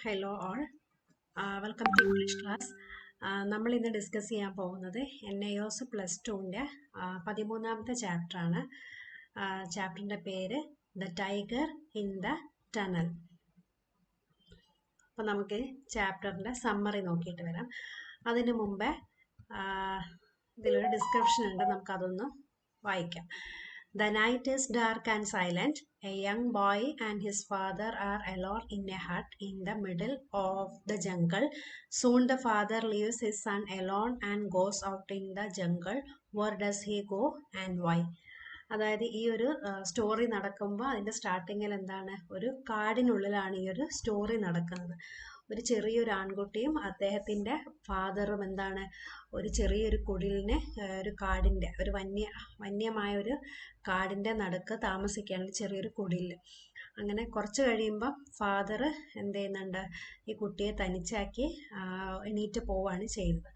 Hello all, welcome to English class. നമ്മൾ ഇന്ന് discuss ചെയ്യാൻ പോകുന്നത് NIOS +2ൻ്റെ 13ാമത്തെ ചാപ്റ്ററാണ്. ചാപ്റ്ററിൻ്റെ പേര് the tiger in the tunnel. അപ്പോൾ നമുക്ക് ചാപ്റ്ററിൻ്റെ സമ്മറി നോക്കിയിട്ട് വരാം. അതിനു മുമ്പേ ഇതിലൊരു ഡിസ്ക്രിപ്ഷൻ ഉണ്ട്, നമുക്കതൊന്ന് വായിക്കാം. The night is dark and silent. A young boy and his father are alone in a hut in the middle of the jungle. Soon the father leaves his son alone and goes out in the jungle. Where does he go and why? അതായത് ഈ ഒരു story നടക്കുമ്പോൾ അതിൻ്റെ സ്റ്റാർട്ടിങ്ങിൽ എന്താണ്, ഒരു കാടിനുള്ളിലാണ് ഈ ഒരു സ്റ്റോറി നടക്കുന്നത്. ഒരു ചെറിയൊരു ആൺകുട്ടിയും അദ്ദേഹത്തിൻ്റെ ഫാദറും എന്താണ്, ഒരു ചെറിയൊരു കുടിലിനെ ഒരു കാടിൻ്റെ ഒരു വന്യമായ ഒരു കാടിൻ്റെ നടുക്ക് താമസിക്കുകയാണ്, ചെറിയൊരു കുടിലിൽ. അങ്ങനെ കുറച്ച് കഴിയുമ്പം ഫാദർ എന്ത് ചെയ്യുന്നുണ്ട്, ഈ കുട്ടിയെ തനിച്ചാക്കി എണീറ്റ് പോവുകയാണ് ചെയ്യുന്നത്.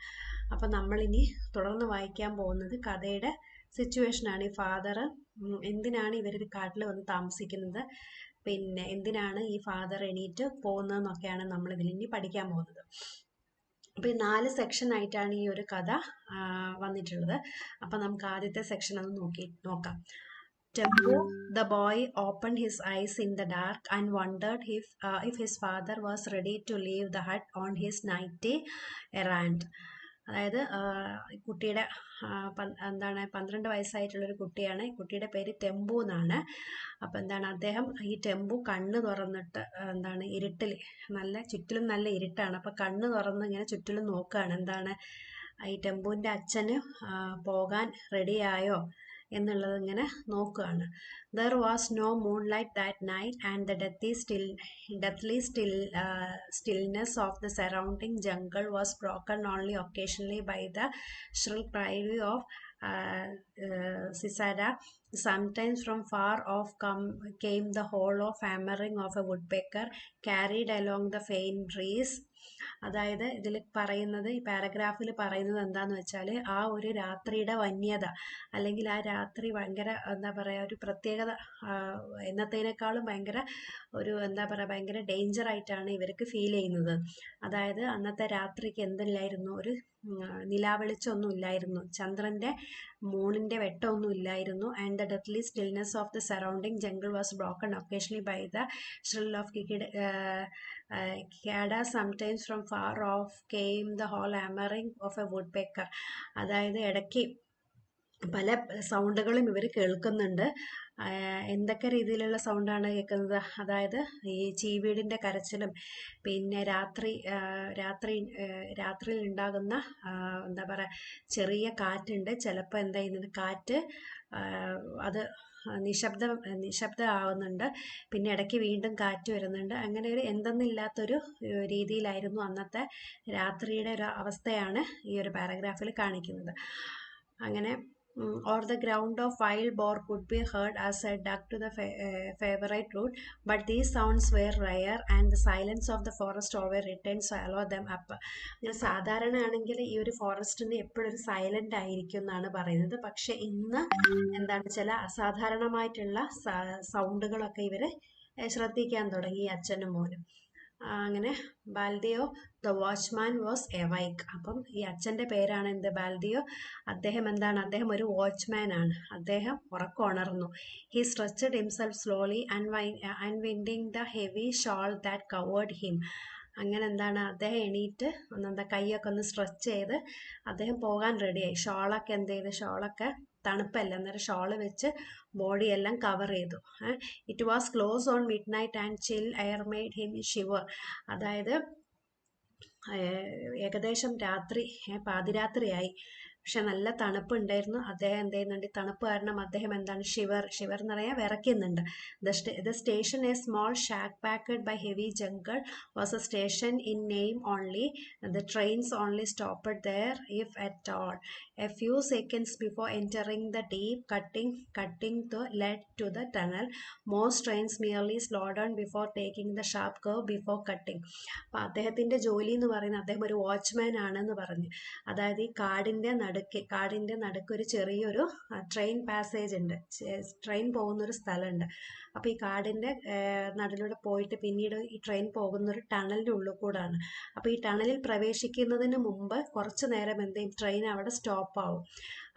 അപ്പം നമ്മളിനി തുടർന്ന് വായിക്കാൻ പോകുന്നത് കഥയുടെ സിറ്റുവേഷനാണ്. ഈ ഫാദർ എന്തിനാണ് ഇവരൊരു കാട്ടിൽ വന്ന് താമസിക്കുന്നത്, പിന്നെ എന്തിനാണ് ഈ ഫാദർ എണീറ്റ് പോകുന്നതെന്നൊക്കെയാണ് നമ്മൾ ഇതിൽ ഇനി പഠിക്കാൻ പോകുന്നത്. അപ്പോൾ ഈ 4 സെക്ഷനായിട്ടാണ് ഈ ഒരു കഥ വന്നിട്ടുള്ളത്. അപ്പം നമുക്ക് ആദ്യത്തെ സെക്ഷൻ ഒന്ന് നോക്കാം. Tempo, the boy, opened his eyes in the dark and wondered if his father was ready to leave the hut on his nighty errand. അതായത് കുട്ടിയുടെ 12 വയസ്സായിട്ടുള്ളൊരു കുട്ടിയാണ്. കുട്ടിയുടെ പേര് ടെമ്പു എന്നാണ്. അപ്പം എന്താണ്, അദ്ദേഹം ഈ ടെമ്പു കണ്ണ് തുറന്നിട്ട് എന്താണ്, ഇരുട്ടിൽ ചുറ്റിലും നല്ല ഇരുട്ടാണ്. അപ്പം കണ്ണ് തുറന്ന് ഇങ്ങനെ ചുറ്റിലും നോക്കുകയാണ്. എന്താണ്, ഈ ടെമ്പുവിൻ്റെ അച്ഛന് പോകാൻ റെഡിയായോ എന്നുള്ളത് ഇങ്ങനെ നോക്കുകയാണ്. There was no moonlight that night and the deathly stillness of the surrounding jungle was broken only occasionally by the shrill cry of cicada. Sometimes from far off came the hollow hammering of a woodpecker carried along the faint breeze. അതായത് ഇതിൽ പറയുന്നത്, ഈ പാരഗ്രാഫിൽ പറയുന്നത് എന്താന്ന് വെച്ചാൽ, ആ ഒരു രാത്രിയുടെ വന്യത അല്ലെങ്കിൽ ആ രാത്രി ഭയങ്കര എന്താ പറയുക, ഒരു പ്രത്യേകത, എന്നത്തേനേക്കാളും ഭയങ്കര ഒരു എന്താ പറയുക, ഭയങ്കര ഡേഞ്ചർ ആയിട്ടാണ് ഇവർക്ക് ഫീൽ ചെയ്യുന്നത്. അതായത് അന്നത്തെ രാത്രിക്ക് എന്തില്ലായിരുന്നു, ഒരു നിലാവെളിച്ചൊന്നും ഇല്ലായിരുന്നു, ചന്ദ്രൻ്റെ മൂണിൻ്റെ വെട്ടമൊന്നും ഇല്ലായിരുന്നു. And the deathly stillness of the surrounding jungle was broken occasionally by the shrill of cicada. Sometimes from far off came the hollow hammering of a woodpecker. അതായത് ഇടയ്ക്ക് പല സൗണ്ടുകളും ഇവർ കേൾക്കുന്നുണ്ട്. എന്തൊക്കെ രീതിയിലുള്ള സൗണ്ടാണ് കേൾക്കുന്നത്, അതായത് ഈ ചീവീടിൻ്റെ കരച്ചിലും, പിന്നെ രാത്രിയിൽ ഉണ്ടാകുന്ന എന്താ പറയുക, ചെറിയ കാറ്റുണ്ട്. ചിലപ്പോൾ എന്താ ചെയ്യുന്നത്, കാറ്റ് അത് നിശബ്ദമാവുന്നുണ്ട്, പിന്നെ ഇടയ്ക്ക് വീണ്ടും കാറ്റ് വരുന്നുണ്ട്. അങ്ങനെ ഒരു എന്തെന്നില്ലാത്തൊരു രീതിയിലായിരുന്നു അന്നത്തെ രാത്രിയുടെ ഒരു അവസ്ഥയാണ് ഈ ഒരു പാരഗ്രാഫിൽ കാണിക്കുന്നത്. അങ്ങനെ or the ground of wild boar could be heard as I dug to the favorite root, but these sounds were rare and the silence of the forest always returned swallow them up. സാധാരണ ആണെങ്കിൽ ഈ ഒരു ഫോറസ്റ്റിന് എപ്പോഴും silent ആയിരിക്കും എന്നാണ് പറയുന്നത്. പക്ഷെ ഇന്ന് എന്താണ്, ചില അസാധാരണമായിട്ടുള്ള സൗണ്ടുകളൊക്കെ ഇവര് ശ്രദ്ധിക്കാൻ തുടങ്ങി, അച്ഛനും മോനും. അങ്ങനെ ബാൽദിയോ ദ വാച്ച്മാൻ വാസ് എവൈക്ക്. അപ്പം ഈ അച്ഛൻ്റെ പേരാണ് എന്ത്, ബാൽദിയോ. അദ്ദേഹം എന്താണ്, അദ്ദേഹം ഒരു വാച്ച്മാൻ ആണ്. അദ്ദേഹം ഉറക്കമുണർന്നു. He stretched himself slowly unwinding the heavy shawl that covered him. അങ്ങനെ എന്താണ്, അദ്ദേഹം എണീറ്റ് കൈയൊക്കെ ഒന്ന് സ്ട്രെച്ച് ചെയ്ത് അദ്ദേഹം പോകാൻ റെഡിയായി. ഷാളൊക്കെ എന്ത് ചെയ്ത്, ഷാളൊക്കെ തണുപ്പല്ല, അന്നേരം ഷോള് വെച്ച് ബോഡിയെല്ലാം കവർ ചെയ്തു. It was close on mid night and chill air made him shiver. അതായത് ഏകദേശം പാതിരാത്രിയായി, പക്ഷെ നല്ല തണുപ്പുണ്ടായിരുന്നു. അദ്ദേഹം എന്ത് ചെയ്യുന്നുണ്ട്, തണുപ്പ് കാരണം അദ്ദേഹം എന്താണ്, ഷിവർ എന്ന് പറയാൻ വിറയ്ക്കുന്നുണ്ട്. The station a small shack packed by heavy jungle was a station in name only. The trains only stopped there if at all. A few seconds before entering the deep cutting led to the tunnel. Most trains merely slowed down before taking the sharp curve before cutting. അപ്പം അദ്ദേഹത്തിൻ്റെ ജോലി എന്ന് പറയുന്നത്, അദ്ദേഹം ഒരു watchman ആണെന്ന് പറഞ്ഞു. അതായത് ഈ കാടിൻ്റെ നടുക്ക് ഒരു ചെറിയൊരു ട്രെയിൻ പാസേജ് ഉണ്ട്, ട്രെയിൻ പോകുന്നൊരു സ്ഥലമുണ്ട്. അപ്പോൾ ഈ കാടിൻ്റെ നടുവിലൂടെ പോയിട്ട് പിന്നീട് ഈ ട്രെയിൻ പോകുന്ന ഒരു ടണലിൻ്റെ ഉള്ളിൽ കൂടാണ്. അപ്പോൾ ഈ ടണലിൽ പ്രവേശിക്കുന്നതിന് മുമ്പ് കുറച്ച് നേരം എന്ത് ചെയ്യും, ട്രെയിൻ അവിടെ സ്റ്റോപ്പാവും.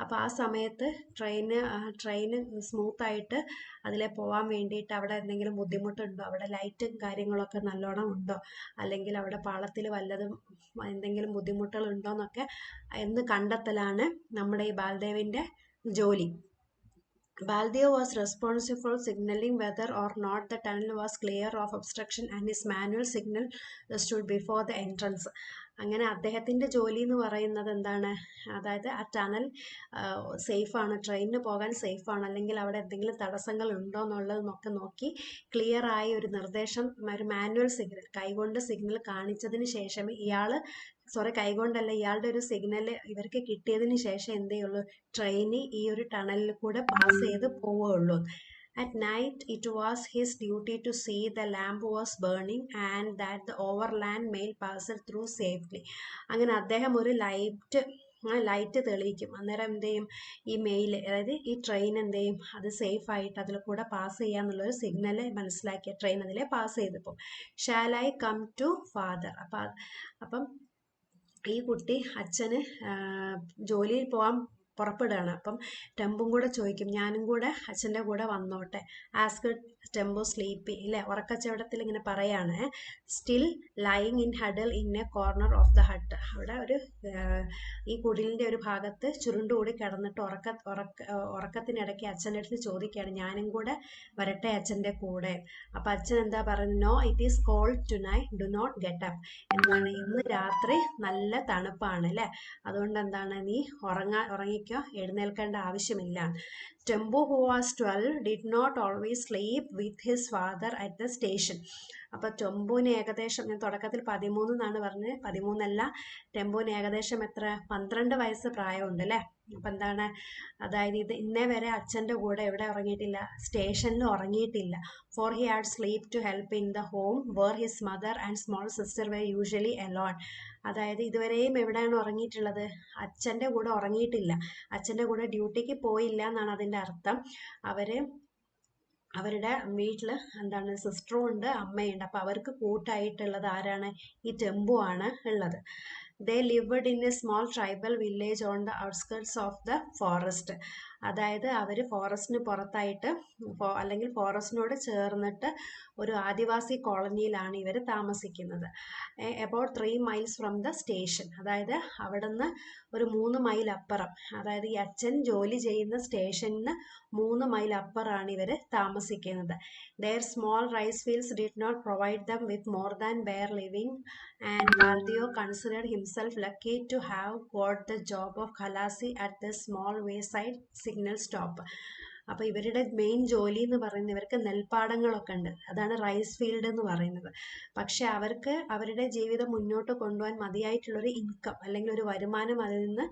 അപ്പോൾ ആ സമയത്ത് ട്രെയിന് സ്മൂത്തായിട്ട് അതിലെ പോകാൻ വേണ്ടിയിട്ട് അവിടെ എന്തെങ്കിലും ബുദ്ധിമുട്ടുണ്ടോ, അവിടെ ലൈറ്റും കാര്യങ്ങളൊക്കെ നല്ലോണം ഉണ്ടോ, അല്ലെങ്കിൽ അവിടെ പാളത്തിൽ വല്ലതും എന്തെങ്കിലും ബുദ്ധിമുട്ടുകളുണ്ടോ എന്നൊക്കെ എന്ന് കണ്ടെത്തലാണ് നമ്മുടെ ഈ ബാൽദേവിൻ്റെ ജോലി. Baldev was responsible for signaling whether or not the tunnel was clear of obstruction and his manual signal stood before the entrance. അങ്ങനെ അദ്ദേഹത്തിൻ്റെ ജോലി എന്ന് പറയുന്നത് എന്താണ്, അതായത് ആ ടണൽ സേഫാണ്, ട്രെയിനിന് പോകാൻ സേഫാണ്, അല്ലെങ്കിൽ അവിടെ എന്തെങ്കിലും തടസ്സങ്ങൾ ഉണ്ടോ എന്നുള്ളതെന്നൊക്കെ നോക്കി ക്ലിയർ ആയ ഒരു നിർദ്ദേശം, ഒരു മാനുവൽ സിഗ്നൽ, കൈകൊണ്ട് സിഗ്നൽ കാണിച്ചതിന് ശേഷമേ കൈകൊണ്ടല്ല, ഇയാളുടെ ഒരു സിഗ്നൽ ഇവർക്ക് കിട്ടിയതിന് ശേഷം എന്ത് ചെയ്യുള്ളൂ, ട്രെയിന് ഈ ഒരു ടണലിൽ കൂടെ പാസ് ചെയ്ത് പോവുകയുള്ളൂ. At night, it was his duty to see the lamp was burning and that the overland mail passed through safely. അങ്ങനെ അദ്ദേഹം ഒരു ലൈറ്റ് തെളിയിക്കും. അന്നേരം എന്ത് ചെയ്യും, ഈ മെയിൽ, അതായത് ഈ ട്രെയിൻ എന്ത് ചെയ്യും, അത് സേഫ് ആയിട്ട് അതിൽ കൂടെ പാസ് ചെയ്യാന്നുള്ളൊരു സിഗ്നൽ മനസ്സിലാക്കിയ ട്രെയിൻ അതിലെ പാസ് ചെയ്തപ്പോൾ shall I come to father. അപ്പം ഈ കുട്ടി അച്ഛന് ജോലിയിൽ പോകാൻ പുറപ്പെടുകയാണ്. അപ്പം ടെമ്പും കൂടെ ചോദിക്കും, ഞാനും കൂടെ അച്ഛൻ്റെ കൂടെ വന്നോട്ടെ. ആസ്ക് ടെമ്പു സ്ലീപ്പി, ഇല്ലേ, ഉറക്കച്ചവടത്തിൽ ഇങ്ങനെ പറയാണ്. Still lying in huddle in a corner of the hut. അവിടെ ഈ കുടിലിൻ്റെ ഒരു ഭാഗത്ത് ചുരുണ്ടുകൂടി കിടന്നിട്ട് ഉറക്കത്തിനിടയ്ക്ക് അച്ഛൻ്റെ അടുത്ത് ചോദിക്കുകയാണ്, ഞാനും കൂടെ വരട്ടെ അച്ഛൻ്റെ കൂടെ. അപ്പം അച്ഛൻ എന്താ പറയുന്നത്, no it is cold tonight, do not get up. എന്താണ്, ഇന്ന് രാത്രി നല്ല തണുപ്പാണ് അല്ലേ, അതുകൊണ്ട് എന്താണ്, നീ ഉറങ്ങിക്കോ, എഴുന്നേൽക്കേണ്ട ആവശ്യമില്ല. ടെമ്പു who was 12 did not always sleep with his father at the station. അപ്പോൾ ടെമ്പുവിന് ഏകദേശം, ഞാൻ തുടക്കത്തിൽ 13 എന്നാണ് പറഞ്ഞത്, 13 ടെമ്പുവിന് ഏകദേശം എത്ര, 12 വയസ്സ് പ്രായമുണ്ട് അല്ലേ. അപ്പം എന്താണ്, അതായത് ഇന്നേ വരെ അച്ഛൻ്റെ കൂടെ എവിടെ ഉറങ്ങിയിട്ടില്ല, സ്റ്റേഷനിൽ ഉറങ്ങിയിട്ടില്ല. For he had sleep to help in the home where his mother and small sister were usually alone. അതായത് ഇതുവരെയും എവിടെയാണ് ഉറങ്ങിയിട്ടുള്ളത്, അച്ഛൻ്റെ കൂടെ ഉറങ്ങിയിട്ടില്ല, അച്ഛൻ്റെ കൂടെ ഡ്യൂട്ടിക്ക് പോയില്ല എന്നാണ് അതിൻ്റെ അർത്ഥം. അവരുടെ വീട്ടിൽ എന്താണ്, സിസ്റ്ററും ഉണ്ട്, അമ്മയുണ്ട്. അപ്പോൾ അവർക്ക് കൂട്ടായിട്ടുള്ളത് ആരാണ്, ഈ ടെമ്പു ആണ് ഉള്ളത്. They lived in a small tribal village on the outskirts of the forest. അതായത് അവർ ഫോറസ്റ്റിന് പുറത്തായിട്ട് അല്ലെങ്കിൽ ഫോറസ്റ്റിനോട് ചേർന്നിട്ട് ഒരു ആദിവാസി കോളനിയിലാണ് ഇവർ താമസിക്കുന്നത്. about 3 miles from the station. അതായത് അവിടെ നിന്ന് ഒരു 3 മൈൽ അപ്പുറം, അതായത് ഈ അച്ഛൻ ജോലി ചെയ്യുന്ന സ്റ്റേഷനിന് 3 മൈൽ അപ്പുറമാണ് ഇവർ താമസിക്കുന്നത്. Their small rice fields did not provide them with more than bare living, and Baldev considered himself lucky to have got the job of Khalasi at this small wayside signal stop. അപ്പോൾ ഇവരുടെ main ജോലി എന്ന് പറയുന്നത്, ഇവർക്ക് നെൽപ്പാടങ്ങളൊക്കെ ഉണ്ട്, അതാണ് rice field എന്ന് പറയുന്നത്. പക്ഷെ അവർക്ക് അവരുടെ ജീവിതം മുന്നോട്ട് കൊണ്ടുപോകാൻ മതിയായിട്ടുള്ളൊരു ഇൻകം അല്ലെങ്കിൽ ഒരു വരുമാനം അതിൽ നിന്ന്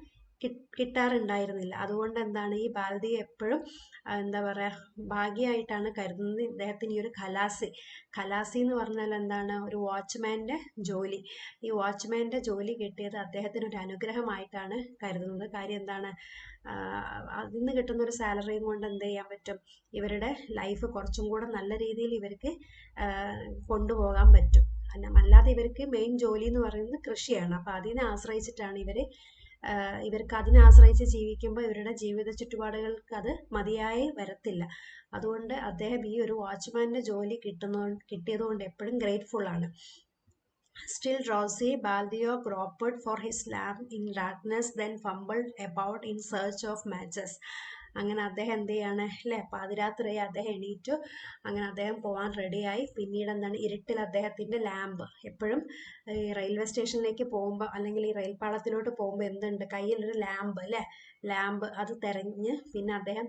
കിട്ടാറുണ്ടായിരുന്നില്ല. അതുകൊണ്ട് എന്താണ്, ഈ ബാൽദേവ് എപ്പോഴും എന്താ പറയുക, ഭാഗ്യമായിട്ടാണ് കരുതുന്നത് ഇദ്ദേഹത്തിന് ഈ ഒരു ഖലാസി എന്ന് പറഞ്ഞാൽ എന്താണ്, ഒരു വാച്ച്മാൻ്റെ ജോലി. ഈ വാച്ച്മാൻ്റെ ജോലി കിട്ടിയത് അദ്ദേഹത്തിന് ഒരു അനുഗ്രഹമായിട്ടാണ് കരുതുന്നത്. കാര്യം എന്താണ്, അതിൽ നിന്ന് കിട്ടുന്ന ഒരു സാലറിയും കൊണ്ട് എന്ത് ചെയ്യാൻ പറ്റും, ഇവരുടെ ലൈഫ് കുറച്ചും കൂടെ നല്ല രീതിയിൽ ഇവർക്ക് കൊണ്ടുപോകാൻ പറ്റും. അല്ലാതെ ഇവർക്ക് മെയിൻ ജോലി എന്ന് പറയുന്നത് കൃഷിയാണ്. അപ്പോൾ അതിനെ ആശ്രയിച്ചിട്ടാണ് ഇവർക്ക് അതിനെ ആശ്രയിച്ച് ജീവിക്കുമ്പോൾ ഇവരുടെ ജീവിത ചുറ്റുപാടുകൾക്ക് അത് മതിയായി വരത്തില്ല. അതുകൊണ്ട് അദ്ദേഹം ഈ ഒരു വാച്ച്മാൻ്റെ ജോലി കിട്ടിയതുകൊണ്ട് എപ്പോഴും ഗ്രേറ്റ്ഫുൾ ആണ്. Still drowsy, Baldev groped for his lamp in darkness, then fumbled about in search of matches. അങ്ങനെ അദ്ദേഹം എന്ത് ചെയ്യാണ് അല്ലേ, പാതിരാത്രിയായി അദ്ദേഹം എണീറ്റു. അങ്ങനെ അദ്ദേഹം പോകാൻ റെഡിയായി. പിന്നീട് എന്താണ്, ഇരുട്ടിൽ അദ്ദേഹത്തിൻ്റെ ലാമ്പ്, എപ്പോഴും ഈ റെയിൽവേ സ്റ്റേഷനിലേക്ക് പോകുമ്പോൾ അല്ലെങ്കിൽ ഈ റെയിൽപ്പാളത്തിലോട്ട് പോകുമ്പോൾ എന്തുണ്ട്, കയ്യിലൊരു ലാമ്പ് അല്ലേ, ലാമ്പ് അത് തിരഞ്ഞ്, പിന്നെ അദ്ദേഹം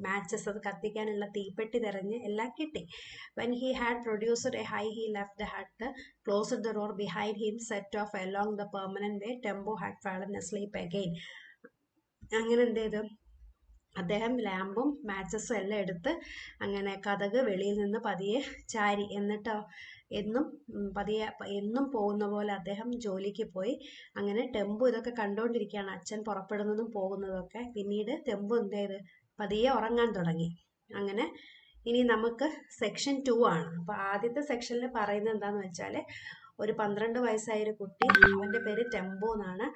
മാച്ചസ്, അത് കത്തിക്കാനുള്ള തീപ്പെട്ടി തിരഞ്ഞ് എല്ലാം കിട്ടി. When he had produced a high, he left the hut, closed the door behind him, set off along the permanent way. Tembo had fallen asleep again. അങ്ങനെ എന്ത് ചെയ്തു, അദ്ദേഹം ലാമ്പും മാച്ചസും എല്ലാം എടുത്ത് അങ്ങനെ കതക് വെളിയിൽ നിന്ന് പതിയെ ചാരി. എന്നിട്ടോ എന്നും പോകുന്ന പോലെ അദ്ദേഹം ജോലിക്ക് പോയി. അങ്ങനെ ടെമ്പു ഇതൊക്കെ കണ്ടുകൊണ്ടിരിക്കുകയാണ്, അച്ഛൻ പുറപ്പെടുന്നതും പോകുന്നതും ഒക്കെ. പിന്നീട് ടെമ്പു എന്ത് ചെയ്ത് പതിയെ ഉറങ്ങാൻ തുടങ്ങി. അങ്ങനെ ഇനി നമുക്ക് സെക്ഷൻ 2 ആണ്. അപ്പോൾ ആദ്യത്തെ സെക്ഷനിൽ പറയുന്നത് എന്താണെന്ന് വെച്ചാൽ, ഒരു 12 വയസ്സായ ഒരു കുട്ടി, അവൻ്റെ പേര് ടെമ്പോ എന്നാണ്.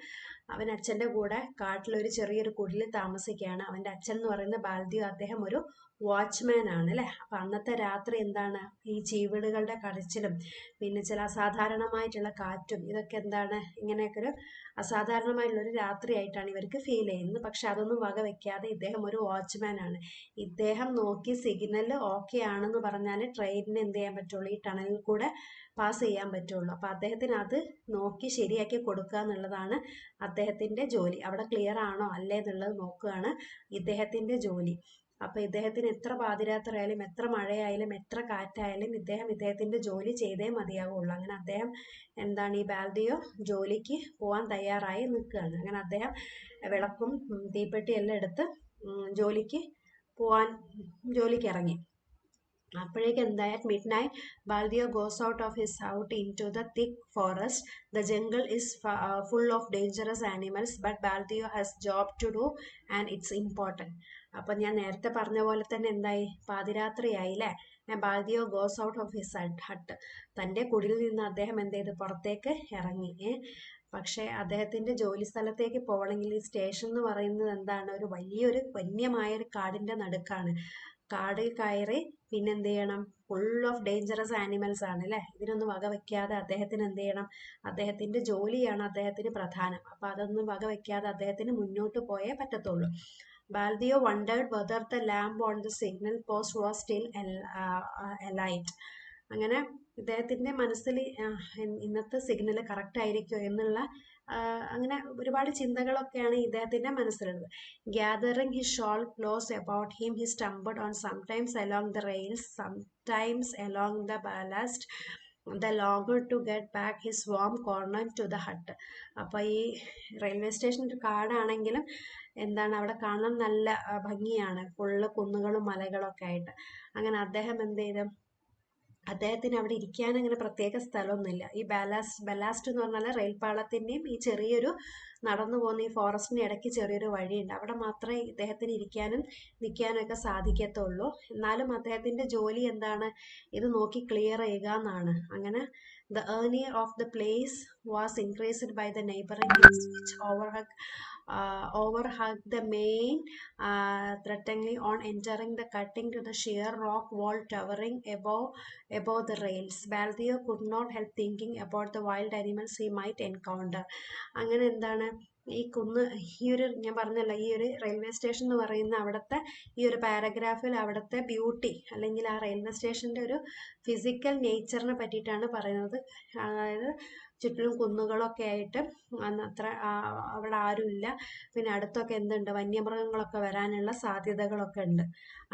അവൻ അച്ഛൻ്റെ കൂടെ കാട്ടിലൊരു ചെറിയൊരു കുടിലിൽ താമസിക്കുകയാണ്. അവൻ്റെ അച്ഛൻ എന്ന് പറയുന്ന ബാൽദിയോ, അദ്ദേഹം ഒരു വാച്ച്മാൻ ആണ് അല്ലേ. അപ്പം അന്നത്തെ രാത്രി എന്താണ്, ഈ ചീവീടുകളുടെ കരച്ചിലും പിന്നെ ചില അസാധാരണമായിട്ടുള്ള കാറ്റും ഇതൊക്കെ എന്താണ്, ഇങ്ങനെയൊക്കെ ഒരു അസാധാരണമായിട്ടുള്ളൊരു രാത്രിയായിട്ടാണ് ഇവർക്ക് ഫീൽ ചെയ്യുന്നത്. പക്ഷെ അതൊന്നും വക വെക്കാതെ ഇദ്ദേഹം ഒരു വാച്ച്മാൻ ആണ്. ഇദ്ദേഹം നോക്കി സിഗ്നൽ ഓക്കെ ആണെന്ന് പറഞ്ഞാൽ ട്രെയിനിന് എന്ത് ചെയ്യാൻ പറ്റുള്ളൂ, ഈ ടണലിൽ കൂടെ പാസ് ചെയ്യാൻ പറ്റുള്ളൂ. അപ്പോൾ അദ്ദേഹത്തിന് അത് നോക്കി ശരിയാക്കി കൊടുക്കുക എന്നുള്ളതാണ് അദ്ദേഹത്തിൻ്റെ ജോലി. അവിടെ ക്ലിയർ ആണോ അല്ലേ എന്നുള്ളത് നോക്കുകയാണ് ഇദ്ദേഹത്തിൻ്റെ ജോലി. അപ്പോൾ ഇദ്ദേഹത്തിന് എത്ര പാതിരാത്രി ആയാലും എത്ര മഴയായാലും എത്ര കാറ്റായാലും ഇദ്ദേഹത്തിൻ്റെ ജോലി ചെയ്തേ മതിയാവുള്ളൂ. അങ്ങനെ അദ്ദേഹം എന്താണ്, ഈ ബാൽദിയോ ജോലിക്ക് പോകാൻ തയ്യാറായി നിൽക്കുകയാണ്. അങ്ങനെ അദ്ദേഹം വിളക്കും തീപ്പെട്ടിയും എല്ലാം എടുത്ത് ജോലിക്ക് ഇറങ്ങി. അപ്പോഴേക്ക് എന്തായി, at midnight Baldio goes out into the thick forest. The jungle is full of dangerous animals, but Baldio has job to do and it's important. അപ്പം ഞാൻ നേരത്തെ പറഞ്ഞ പോലെ തന്നെ എന്തായി, പാതിരാത്രിയായില്ലേ. Baldeo goes out of his hut. തൻ്റെ കുടിലിൽ നിന്ന് അദ്ദേഹം എന്ത് ചെയ്ത് പുറത്തേക്ക് ഇറങ്ങി. പക്ഷേ അദ്ദേഹത്തിൻ്റെ ജോലി സ്ഥലത്തേക്ക് പോകണമെങ്കിൽ ഈ സ്റ്റേഷൻ എന്ന് പറയുന്നത് എന്താണ്, ഒരു വലിയൊരു വന്യമായൊരു കാടിൻ്റെ നടുക്കാണ്. കാടിൽ കയറി പിന്നെ എന്ത് ചെയ്യണം, ഫുൾ ഓഫ് ഡേഞ്ചറസ് ആനിമൽസ് ആണ് അല്ലേ. ഇതിനൊന്നും വക വെക്കാതെ അദ്ദേഹത്തിന് എന്ത് ചെയ്യണം, അദ്ദേഹത്തിൻ്റെ ജോലിയാണ് അദ്ദേഹത്തിന് പ്രധാനം. അപ്പം അതൊന്നും വക വെക്കാതെ അദ്ദേഹത്തിന് മുന്നോട്ട് പോയേ പറ്റത്തുള്ളൂ. Baldio wondered whether the lamp on the signal post was still alight. അങ്ങനെ ഇദ്ദേഹത്തിൻ്റെ മനസ്സിൽ ഇന്നത്തെ സിഗ്നൽ കറക്റ്റ് ആയിരിക്കുമോ എന്നുള്ള അങ്ങനെ ഒരുപാട് ചിന്തകളൊക്കെയാണ് ഇദ്ദേഹത്തിൻ്റെ മനസ്സിലുള്ളത്. Gathering his shawl close about him, he stumbled on, sometimes along the rails, sometimes along the ballast, the longer to get back his warm corner to the hut. അപ്പോൾ ഈ റെയിൽവേ സ്റ്റേഷൻ ഒരു കാടാണെങ്കിലും എന്താണ്, അവിടെ കാണാൻ നല്ല ഭംഗിയാണ്, ഫുള്ള് കുന്നുകളും മലകളും ഒക്കെ ആയിട്ട്. അങ്ങനെ അദ്ദേഹം എന്ത് ചെയ്തു, അദ്ദേഹത്തിന് അവിടെ ഇരിക്കാൻ അങ്ങനെ പ്രത്യേക സ്ഥലമൊന്നുമില്ല. ഈ ബലാസ്റ്റ് എന്ന് പറഞ്ഞാൽ റെയിൽപാളത്തിൻ്റെയും ഈ ചെറിയൊരു നടന്നു പോകുന്ന ഈ ഫോറസ്റ്റിൻ്റെ ഇടയ്ക്ക് ചെറിയൊരു വഴിയുണ്ട്. അവിടെ മാത്രമേ ഇദ്ദേഹത്തിന് ഇരിക്കാനും നിൽക്കാനും ഒക്കെ സാധിക്കത്തുള്ളൂ. എന്നാലും അദ്ദേഹത്തിൻ്റെ ജോലി എന്താണ്, ഇത് നോക്കി ക്ലിയർ ചെയ്യുക എന്നാണ്. അങ്ങനെ the area of the place was increased by the neighboring hills which overhung the main, threateningly on entering the cutting to the sheer rock wall towering above the rails. Baldio could not help thinking about the wild animals he might encounter. അങ്ങനെ എന്താണ്, ഈ കുന്ന്, ഈ ഒരു ഞാൻ പറഞ്ഞല്ലോ, ഈ ഒരു റെയിൽവേ സ്റ്റേഷൻ എന്ന് പറയുന്ന അവിടുത്തെ ഈ ഒരു പാരഗ്രാഫിൽ അവിടുത്തെ ബ്യൂട്ടി അല്ലെങ്കിൽ ആ റെയിൽവേ സ്റ്റേഷൻ്റെ ഒരു ഫിസിക്കൽ നേച്ചറിനെ പറ്റിയിട്ടാണ് പറയുന്നത്. അതായത് ചുറ്റിലും കുന്നുകളൊക്കെ ആയിട്ട് അത്ര അവിടെ ആരുമില്ല, പിന്നെ അടുത്തൊക്കെ എന്തുണ്ട്, വന്യമൃഗങ്ങളൊക്കെ വരാനുള്ള സാധ്യതകളൊക്കെ ഉണ്ട്.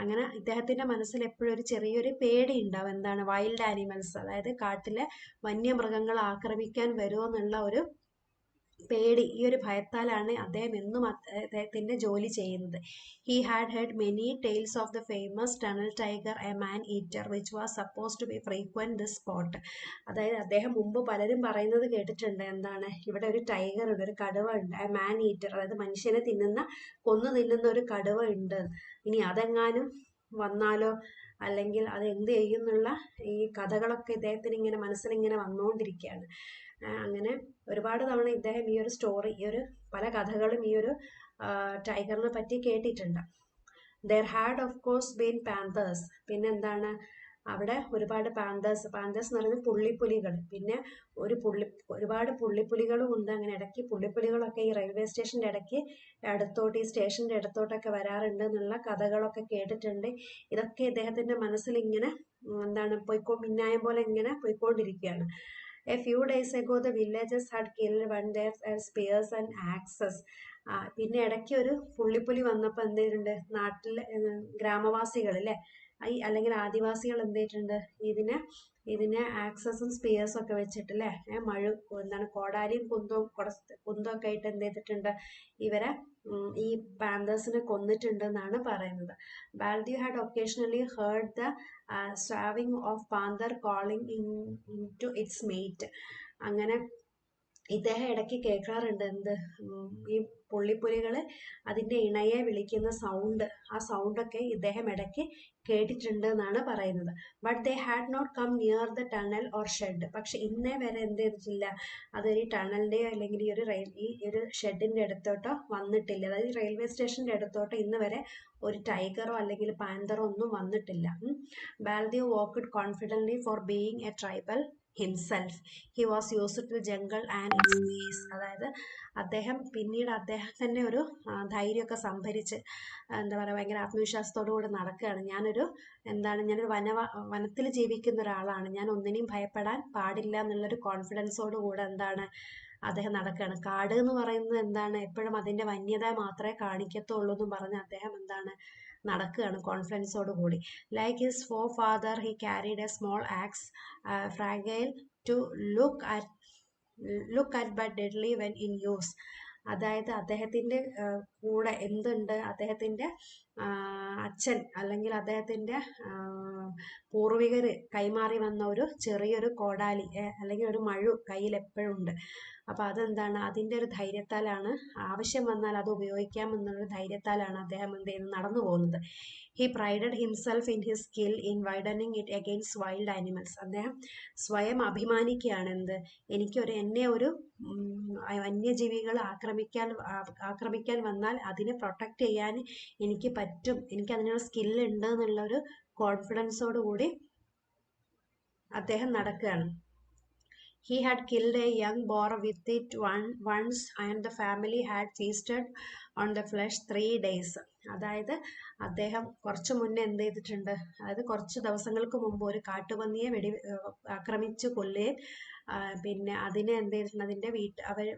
അങ്ങനെ ഇദ്ദേഹത്തിൻ്റെ മനസ്സിൽ എപ്പോഴും ഒരു ചെറിയൊരു പേടി ഉണ്ടാവും, എന്താണ്, വൈൽഡ് ആനിമൽസ്, അതായത് കാട്ടിലെ വന്യമൃഗങ്ങൾ ആക്രമിക്കാൻ വരുമോ എന്നുള്ള ഒരു പേടി. ഈ ഒരു ഭയത്താലാണ് അദ്ദേഹം എന്നും അദ്ദേഹത്തിൻ്റെ ജോലി ചെയ്യുന്നത്. He had heard many tales of the famous tunnel tiger, a man eater, which was supposed to be frequent this spot. അതായത് അദ്ദേഹം മുമ്പ് പലരും പറയുന്നത് കേട്ടിട്ടുണ്ട്, എന്താണ്, ഇവിടെ ഒരു ടൈഗർ ഉണ്ട്, ഒരു കടുവ ഉണ്ട്, a man eater, അതായത് മനുഷ്യനെ കൊന്നു തിന്നുന്ന ഒരു കടുവ ഉണ്ട്. ഇനി അതെങ്ങാനും വന്നാലോ, അല്ലെങ്കിൽ അത് എന്ത് ചെയ്യുന്നുള്ള ഈ കഥകളൊക്കെ ഇദ്ദേഹത്തിന് ഇങ്ങനെ മനസ്സിലിങ്ങനെ വന്നുകൊണ്ടിരിക്കുകയാണ്. അങ്ങനെ ഒരുപാട് തവണ ഇദ്ദേഹം ഈ ഒരു സ്റ്റോറി, ഈ ഒരു പല കഥകളും ഈ ഒരു ടൈഗറിനെ പറ്റി കേട്ടിട്ടുണ്ട്. There had of course been panthers. പിന്നെ എന്താണ്, അവിടെ ഒരുപാട് പാന്തേഴ്സ് എന്ന് പറയുന്നത് പുള്ളിപ്പുലികൾ, പിന്നെ ഒരുപാട് പുള്ളിപ്പുലികളും ഉണ്ട്. അങ്ങനെ ഇടയ്ക്ക് പുള്ളിപ്പുലികളൊക്കെ ഈ റെയിൽവേ സ്റ്റേഷൻ്റെ ഇടയ്ക്ക് അടുത്തോട്ട്, ഈ സ്റ്റേഷൻ്റെ അടുത്തോട്ടൊക്കെ വരാറുണ്ട് എന്നുള്ള കഥകളൊക്കെ കേട്ടിട്ടുണ്ട്. ഇതൊക്കെ ഇദ്ദേഹത്തിൻ്റെ മനസ്സിൽ ഇങ്ങനെ എന്താണ് മിന്നായം പോലെ ഇങ്ങനെ പോയിക്കൊണ്ടിരിക്കുകയാണ്. A few days ago the villagers had killed one their spears and axes. പിന്നെ ഇടയ്ക്ക് ഒരു പുള്ളിപ്പുലി വന്നപ്പോൾ എന്ത് ചെയ്തിട്ടുണ്ട്, നാട്ടിലെ ഗ്രാമവാസികൾ അല്ലേ, അല്ലെങ്കിൽ ആദിവാസികൾ എന്ത് ചെയ്തിട്ടുണ്ട്, ഇതിനെ ആക്സസും സ്പിയേഴ്സും ഒക്കെ വെച്ചിട്ടല്ലേ, കോടാലിയും കുന്തമൊക്കെ ആയിട്ട് എന്ത് ചെയ്തിട്ടുണ്ട്, ഇവരെ ഈ പാന്തേഴ്സിനെ കൊന്നിട്ടുണ്ട് എന്നാണ് പറയുന്നത്. Baldio had occasionally heard the swaying of panther calling into its mate. അങ്ങനെ ഇദ്ദേഹം ഇടയ്ക്ക് കേൾക്കാറുണ്ട് എന്ത് ഈ പുള്ളിപ്പുലികൾ അതിൻ്റെ ഇണയെ വിളിക്കുന്ന സൗണ്ട്, ആ സൗണ്ടൊക്കെ ഇദ്ദേഹം ഇടയ്ക്ക് കേട്ടിട്ടുണ്ട് എന്നാണ് പറയുന്നത്. But they had not come near the tunnel or shed. പക്ഷെ ഇന്നേ വരെ എന്ത് ചെയ്തിട്ടില്ല, അതൊരു ടണലിൻ്റെയോ അല്ലെങ്കിൽ ഈ ഒരു ഷെഡിൻ്റെ അടുത്തോട്ടോ വന്നിട്ടില്ല. അതായത് റെയിൽവേ സ്റ്റേഷൻ്റെ അടുത്തോട്ടോ ഇന്ന് വരെ ഒരു ടൈഗറോ അല്ലെങ്കിൽ പാന്തറോ ഒന്നും വന്നിട്ടില്ല. ബാൽദിയോ walked confidently for being a tribal himself. He was used to the jungle and its ways. അതായത് അദ്ദേഹം പിന്നീട് അദ്ദേഹം തന്നെ ഒരു ധൈര്യമൊക്കെ സംഭരിച്ച് എന്താ പറയുക ഭയങ്കര ആത്മവിശ്വാസത്തോടു കൂടി നടക്കുകയാണ്. ഞാനൊരു വനത്തിൽ ജീവിക്കുന്ന ഒരാളാണ്, ഞാൻ ഒന്നിനെയും ഭയപ്പെടാൻ പാടില്ല എന്നുള്ളൊരു കോൺഫിഡൻസോട് കൂടെ എന്താണ് അദ്ദേഹം നടക്കുകയാണ്. കാട് എന്ന് പറയുന്നത് എന്താണ്, എപ്പോഴും അതിൻ്റെ വന്യത മാത്രമേ കാണിക്കത്തുള്ളൂ എന്നും പറഞ്ഞ് അദ്ദേഹം എന്താണ് നടക്കുകയാണ് കോൺഫിഡൻസോട് കൂടി. Like his forefather he carried a small axe, fragile to look at but deadly when in use. അതായത് അദ്ദേഹത്തിൻ്റെ കൂടെ എന്തുണ്ട്, അദ്ദേഹത്തിൻ്റെ അച്ഛൻ അല്ലെങ്കിൽ അദ്ദേഹത്തിൻ്റെ പൂർവികർ കൈമാറി വന്ന ഒരു ചെറിയൊരു കോടാലി അല്ലെങ്കിൽ ഒരു മഴു കയ്യിൽ എപ്പോഴും ഉണ്ട്. അപ്പോൾ അതെന്താണ്, അതിൻ്റെ ഒരു ധൈര്യത്താലാണ്, ആവശ്യം വന്നാൽ അത് ഉപയോഗിക്കാമെന്നുള്ള ധൈര്യത്താലാണ് അദ്ദേഹം എന്ത് ചെയ്യുന്നത്, നടന്നു പോകുന്നത്. He prided himself in his skill in widening it against wild animals. അദ്ദേഹം സ്വയം അഭിമാനിക്കുകയാണ് എന്ത്, എന്നെ ഒരു വന്യജീവികൾ ആക്രമിക്കാൻ വന്നാൽ അതിനെ പ്രൊട്ടക്റ്റ് ചെയ്യാൻ എനിക്ക് പറ്റും, എനിക്ക് അതിനുള്ള സ്കില്ലുണ്ട് എന്നുള്ളൊരു കോൺഫിഡൻസോട് കൂടി അദ്ദേഹം നടക്കുകയാണ്. He had killed a young boar with it once and the family had feasted on the flesh 3 days. അതായത് അദ്ദേഹം കുറച്ച് മുന്നേ എന്ത് ചെയ്തിട്ടുണ്ട്, അതായത് കുറച്ച് ദിവസങ്ങൾക്ക് മുമ്പ് ഒരു കാട്ടുപന്നിയെ ആക്രമിച്ച് കൊല്ലുകയും പിന്നെ അതിനെ എന്ത് ചെയ്തിട്ടുണ്ട്, അതിൻ്റെ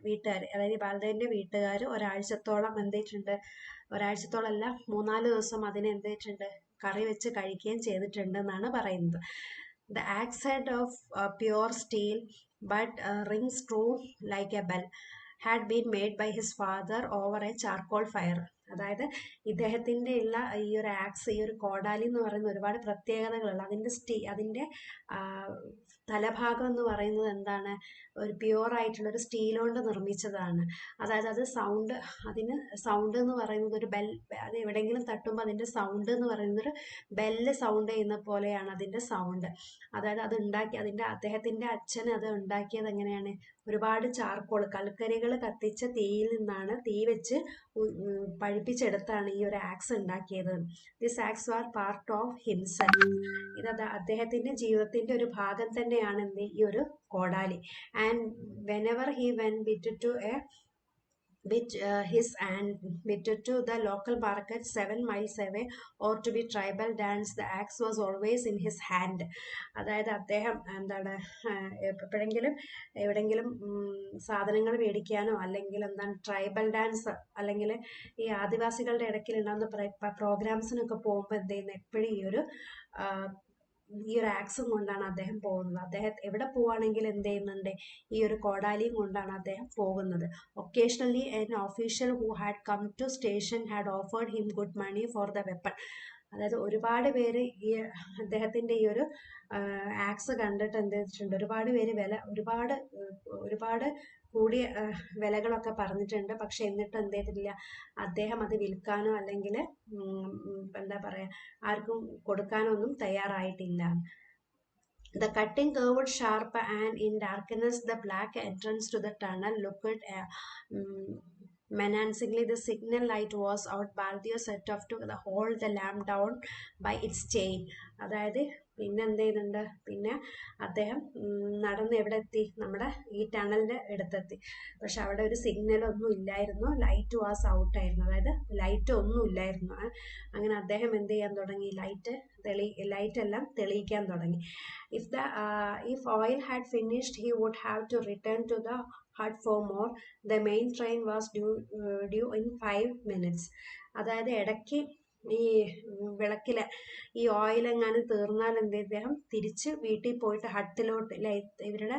വീട്ടുകാർ അതായത് ബാൽദേവിൻ്റെ വീട്ടുകാർ ഒരാഴ്ചത്തോളം എന്ത് ചെയ്തിട്ടുണ്ട്, ഒരാഴ്ചത്തോളമല്ല 3-4 ദിവസം അതിനെ എന്ത് ചെയ്തിട്ടുണ്ട്, കറി വെച്ച് കഴിക്കുകയും ചെയ്തിട്ടുണ്ട് എന്നാണ് പറയുന്നത്. The axe head of pure steel but rings true like a bell had been made by his father over a charcoal fire. അതായത് ഇദ്ദേഹത്തിൻ്റെ ഉള്ള ഈ ഒരു ആക്സ്, ഈ ഒരു കോടാലി എന്ന് പറയുന്ന ഒരുപാട് പ്രത്യേകതകളുള്ള അതിൻ്റെ തലഭാഗം എന്ന് പറയുന്നത് എന്താണ്, ഒരു പ്യുവർ ആയിട്ടുള്ളൊരു സ്റ്റീൽ കൊണ്ട് നിർമ്മിച്ചതാണ്. അതായത് അതിന് സൗണ്ട് എന്ന് പറയുന്നത് ഒരു ബെൽ, അത് എവിടെയെങ്കിലും തട്ടുമ്പോൾ അതിൻ്റെ സൗണ്ട് എന്ന് പറയുന്നത് ഒരു ബെല്ല് സൗണ്ട് ചെയ്യുന്ന പോലെയാണ് അതിൻ്റെ സൗണ്ട്. അതായത് അദ്ദേഹത്തിൻ്റെ അച്ഛൻ അത് ഉണ്ടാക്കിയത് എങ്ങനെയാണ്, ഒരുപാട് കൽക്കരികൾ കത്തിച്ച തീയിൽ നിന്നാണ്, തീ വെച്ച് പഴിപ്പിച്ചെടുത്താണ് ഈ ഒരു ആക്സ് ഉണ്ടാക്കിയത്. This axe was part of himself. ഇത് അദ്ദേഹത്തിൻ്റെ ജീവിതത്തിൻ്റെ ഒരു ഭാഗം തന്നെയാണ് ഈ ഒരു കോടാലി. And whenever he went to the local market 7 miles away or to be tribal dance, the axe was always in his hand. അതായത് അദ്ദേഹം എന്താണ് എവിടെങ്കിലും സാധനങ്ങൾ മേടിക്കാനോ അല്ലെങ്കിൽ എന്താണ് ട്രൈബൽ ഡാൻസ് അല്ലെങ്കിൽ ഈ ആദിവാസികളുടെ ഇടയ്ക്കിൽ ഉണ്ടാകുന്ന പ്രോഗ്രാംസിനൊക്കെ പോകുമ്പോൾ എന്ത് ചെയ്യുന്നത്, എപ്പോഴും ഈ ഒരു ആക്സും കൊണ്ടാണ് അദ്ദേഹം പോകുന്നത്. അദ്ദേഹം എവിടെ പോവുകയാണെങ്കിൽ എന്ത് ചെയ്യുന്നുണ്ട്, ഈ ഒരു കോടാലിയും കൊണ്ടാണ് അദ്ദേഹം പോകുന്നത്. Occasionally an official who had come to station had offered him good money for the weapon. അതായത് ഒരുപാട് പേര് ഈ അദ്ദേഹത്തിൻ്റെ ഈ ഒരു ആക്സ് കണ്ടിട്ട് എന്ത് ചെയ്തിട്ടുണ്ട്, ഒരുപാട് പേര് ഒരുപാട് കൂടിയ വിലകളൊക്കെ പറഞ്ഞിട്ടുണ്ട്. പക്ഷെ എന്നിട്ട് എന്ത് ചെയ്തിട്ടില്ല, അദ്ദേഹം അത് വിൽക്കാനോ അല്ലെങ്കിൽ എന്താ പറയുക ആർക്കും കൊടുക്കാനോ ഒന്നും തയ്യാറായിട്ടില്ല. The cutting curved sharp and in darkness the black entrance to the tunnel looked menacingly. The signal light was out. Baldio set off to hold the lamp down by its chain. അതായത് പിന്നെ എന്ത് ചെയ്യുന്നുണ്ട്, പിന്നെ അദ്ദേഹം നടന്ന് എവിടെ എത്തി, നമ്മുടെ ഈ ടണലിൻ്റെ അടുത്തെത്തി. പക്ഷെ അവിടെ ഒരു സിഗ്നലൊന്നും ഇല്ലായിരുന്നു, ലൈറ്റ് വാസ് ഔട്ടായിരുന്നു, അതായത് ലൈറ്റ് ഒന്നും ഇല്ലായിരുന്നു. അങ്ങനെ അദ്ദേഹം എന്ത് ചെയ്യാൻ തുടങ്ങി, ലൈറ്റ് എല്ലാം തെളിയിക്കാൻ തുടങ്ങി. If oil had finished, he would have to return to the hut for more. The main train was due in 5 minutes. അതായത് ഇടയ്ക്ക് ഈ വിളക്കിലെ ഈ ഓയിൽ എങ്ങാനും തീർന്നാൽ എന്ത് അദ്ദേഹം തിരിച്ച് വീട്ടിൽ പോയിട്ട് ഹട്ടിലോട്ട് ഇവരുടെ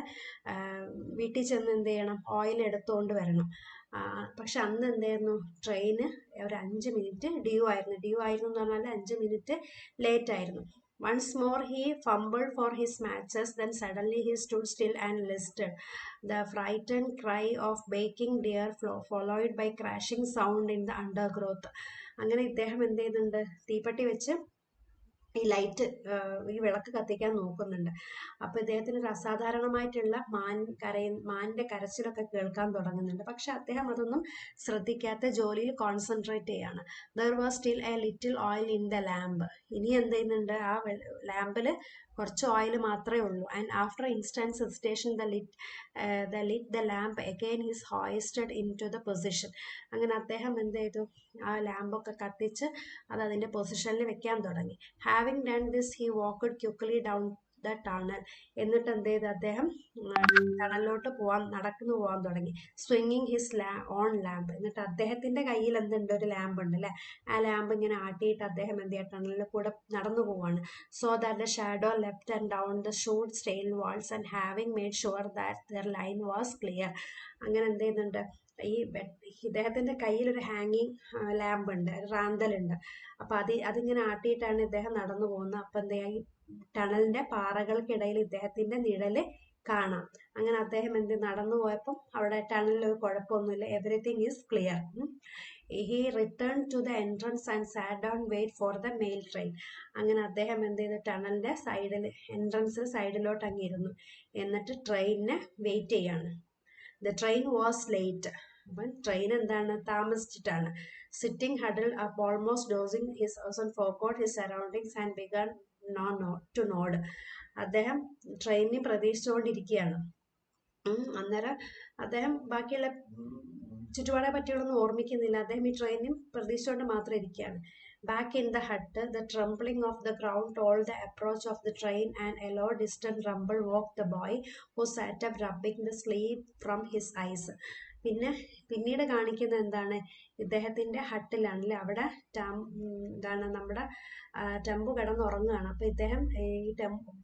വീട്ടിൽ ചെന്ന് എന്ത് ചെയ്യണം, ഓയിൽ എടുത്തുകൊണ്ട് വരണം. പക്ഷെ അന്ന് എന്തായിരുന്നു, ട്രെയിന് ഒരു 5 മിനിറ്റ് ഡ്യൂ ആയിരുന്നു എന്ന് പറഞ്ഞാൽ 5 മിനിറ്റ് ലേറ്റ് ആയിരുന്നു. Once more he fumbled for his matches, then suddenly he stood still and listened. The frightened cry of baking deer followed by crashing sound in the undergrowth. അങ്ങനെ ഇദ്ദേഹം എന്ത് ചെയ്യുന്നുണ്ട്, തീപ്പെട്ടി വെച്ച് ഈ ലൈറ്റ് ഈ വിളക്ക് കത്തിക്കാൻ നോക്കുന്നുണ്ട്. അപ്പോൾ ഇദ്ദേഹത്തിന് ഒരു അസാധാരണമായിട്ടുള്ള മാനിന്റെ കരച്ചിലൊക്കെ കേൾക്കാൻ തുടങ്ങുന്നുണ്ട്. പക്ഷെ അദ്ദേഹം അതൊന്നും ശ്രദ്ധിക്കാത്ത ജോലിയിൽ കോൺസെൻട്രേറ്റ് ചെയ്യാണ്. There was still a little oil in the lamp. ഇനി എന്ത് ചെയ്യുന്നുണ്ട്, ആ ലാമ്പിൽ കുറച്ച് ഓയിൽ മാത്രമേ ഉള്ളൂ. And after instance hesitation the lamp again is hoisted into the position. അങ്ങനെ അദ്ദേഹം എന്ത് ചെയ്തു, ആ ലാമ്പൊക്കെ കത്തിച്ച് അത് അതിൻ്റെ പൊസിഷനിൽ വെക്കാൻ തുടങ്ങി. Having done this he walked quickly down the tunnel. എന്നിട്ട് എന്ത് ചെയ്ത് അദ്ദേഹം ടണലിലോട്ട് നടന്നു പോകാൻ തുടങ്ങി. സ്വിങ്ങിങ് ഹിസ് ഓൺ ലാമ്പ്. എന്നിട്ട് അദ്ദേഹത്തിന്റെ കയ്യിൽ എന്തുണ്ട്, ഒരു ലാമ്പ് ഉണ്ട് അല്ലെ, ആ ലാമ്പ് ഇങ്ങനെ ആട്ടിയിട്ട് അദ്ദേഹം എന്ത് ചെയ്യുക, ടണലിൽ കൂടെ നടന്നു പോവാണ്. So that the shadow left and down the soot stain walls and having made sure that their line was clear. അങ്ങനെ എന്ത് ചെയ്യുന്നുണ്ട്, ഈ ഇദ്ദേഹത്തിന്റെ കയ്യിൽ ഒരു ഹാങ്ങിങ് ലാമ്പ് ഉണ്ട്, റാന്തലുണ്ട്. അപ്പൊ അതിങ്ങനെ ആട്ടിയിട്ടാണ് ഇദ്ദേഹം നടന്നു പോകുന്നത്. അപ്പൊ എന്ത് ചെയ്യാ, ഈ ടണലിന്റെ പാറകൾക്കിടയിൽ ഇദ്ദേഹത്തിന്റെ നിഴല് കാണാം. അങ്ങനെ അദ്ദേഹം നടന്നു പോയപ്പോൾ അവിടെ ടണലിൽ ഒരു കുഴപ്പമൊന്നുമില്ല, everything is clear. He return to the entrance and sat down wait for the mail train. അങ്ങനെ അദ്ദേഹം എന്ത് ചെയ്തു, ടണലിന്റെ എൻട്രൻസിൽ സൈഡിലോട്ട് അങ്ങിരുന്നു. എന്നിട്ട് ട്രെയിനിനെ വെയിറ്റ് ചെയ്യാണ്. The train was late. അപ്പം ട്രെയിൻ എന്താണ്, താമസിച്ചിട്ടാണ്. Sitting huddle up almost dozing his house forgot his surroundings and begun to nod. അദ്ദേഹം ട്രെയിനിനെ പ്രതീക്ഷിച്ചുകൊണ്ടിരിക്കുകയാണ്. അന്നേരം അദ്ദേഹം ബാക്കിയുള്ള ചുറ്റുപാടെ പറ്റിയുള്ളൊന്നും ഓർമ്മിക്കുന്നില്ല. അദ്ദേഹം ഈ ട്രെയിനിൽ പ്രതീക്ഷിച്ചുകൊണ്ട് മാത്രം ഇരിക്കുകയാണ്. Back in the hut, the trembling of the ground told the approach of the train, and a low distant rumble woke the boy, who sat up rubbing the sleep from his eyes. പിന്നീട് കാണിക്കുന്നത് എന്താണ്, ഇദ്ദേഹത്തിന്റെ ഹട്ടിലാണല്ലേ, അവിടെ എന്താണ് നമ്മുടെ ടെമ്പു കിടന്നുറങ്ങുകയാണ്. അപ്പൊ ഇദ്ദേഹം ഈ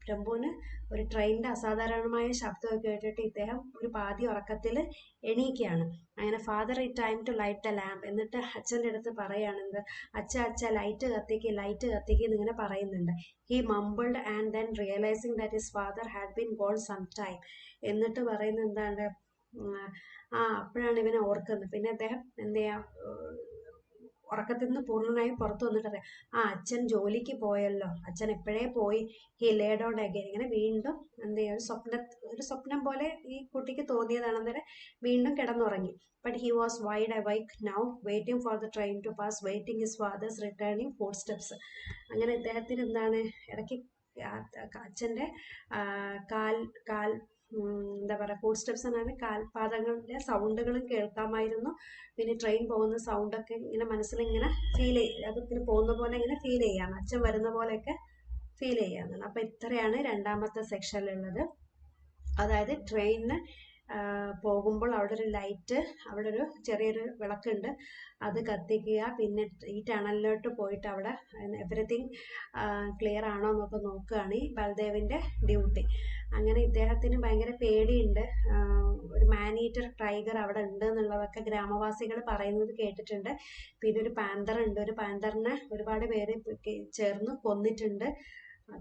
ടെമ്പുവിന് ഒരു ട്രെയിനിന്റെ അസാധാരണമായ ശബ്ദമൊക്കെ കേട്ടിട്ട് ഇദ്ദേഹം ഒരു പാതി ഉറക്കത്തിൽ എണീക്കുകയാണ്. അങ്ങനെ father it time to light the lamp. എന്നിട്ട് അച്ഛൻ്റെ അടുത്ത് പറയുകയാണെന്ത്, അച്ഛ ലൈറ്റ് കത്തിക്ക് എന്നിങ്ങനെ പറയുന്നുണ്ട്. He mumbled and then realising that his father had been gone some time. എന്നിട്ട് പറയുന്നത് എന്താണ്, അപ്പോഴാണ് ഇവനെ ഓർക്കുന്നത്. പിന്നെ അദ്ദേഹം എന്ത് ചെയ്യാ, ഉറക്കത്തിൽ നിന്ന് പൂർണ്ണമായും പുറത്തു വന്നിട്ട് അറിയാം, അച്ഛൻ ജോലിക്ക് പോയല്ലോ, അച്ഛൻ എപ്പോഴേ പോയി. He laid on again. ഇങ്ങനെ വീണ്ടും എന്ത് ചെയ്യുക, ഒരു സ്വപ്നം പോലെ ഈ കുട്ടിക്ക് തോന്നിയതാണ്. അന്നേരം വീണ്ടും കിടന്നുറങ്ങി. But he was wide awake now, waiting for the train to pass, waiting his father's returning footsteps. അങ്ങനെ ഇദ്ദേഹത്തിന് എന്താണ്, ഇടയ്ക്ക് അച്ഛൻ്റെ എന്താ പറയുക, ഫുട് സ്റ്റെപ്സ് എന്നാണ്, കാൽപാദങ്ങളുടെ സൗണ്ടുകളും കേൾക്കാമായിരുന്നു. പിന്നെ ട്രെയിൻ പോകുന്ന സൗണ്ടൊക്കെ ഇങ്ങനെ മനസ്സിലിങ്ങനെ ഫീൽ ചെയ്യും, അത് പിന്നെ പോകുന്ന പോലെ ഇങ്ങനെ ഫീൽ ചെയ്യാം, അച്ഛൻ വരുന്ന പോലെയൊക്കെ ഫീൽ ചെയ്യാമെന്നാണ്. അപ്പം ഇത്രയാണ് രണ്ടാമത്തെ സെക്ഷനിലുള്ളത്. അതായത് ട്രെയിനിന് പോകുമ്പോൾ അവിടെ ഒരു ലൈറ്റ്, അവിടെ ഒരു ചെറിയൊരു വിളക്കുണ്ട്, അത് കത്തിക്കുക. പിന്നെ ഈ ടണലിലോട്ട് പോയിട്ട് അവിടെ എവറിത്തിങ് ക്ലിയർ ആണോ എന്നൊക്കെ നോക്കുകയാണ് ഈ ബൽദേവിൻ്റെ ഡ്യൂട്ടി. അങ്ങനെ ഇദ്ദേഹത്തിന് ഭയങ്കര പേടിയുണ്ട്. ഒരു മാനീറ്റർ ടൈഗർ അവിടെ ഉണ്ട് എന്നുള്ളതൊക്കെ ഗ്രാമവാസികൾ പറയുന്നത് കേട്ടിട്ടുണ്ട്. പിന്നെ ഒരു പാന്തർ ഉണ്ട്, ഒരു പാന്തറിനെ ഒരുപാട് പേര് ചേർന്ന് കൊന്നിട്ടുണ്ട്.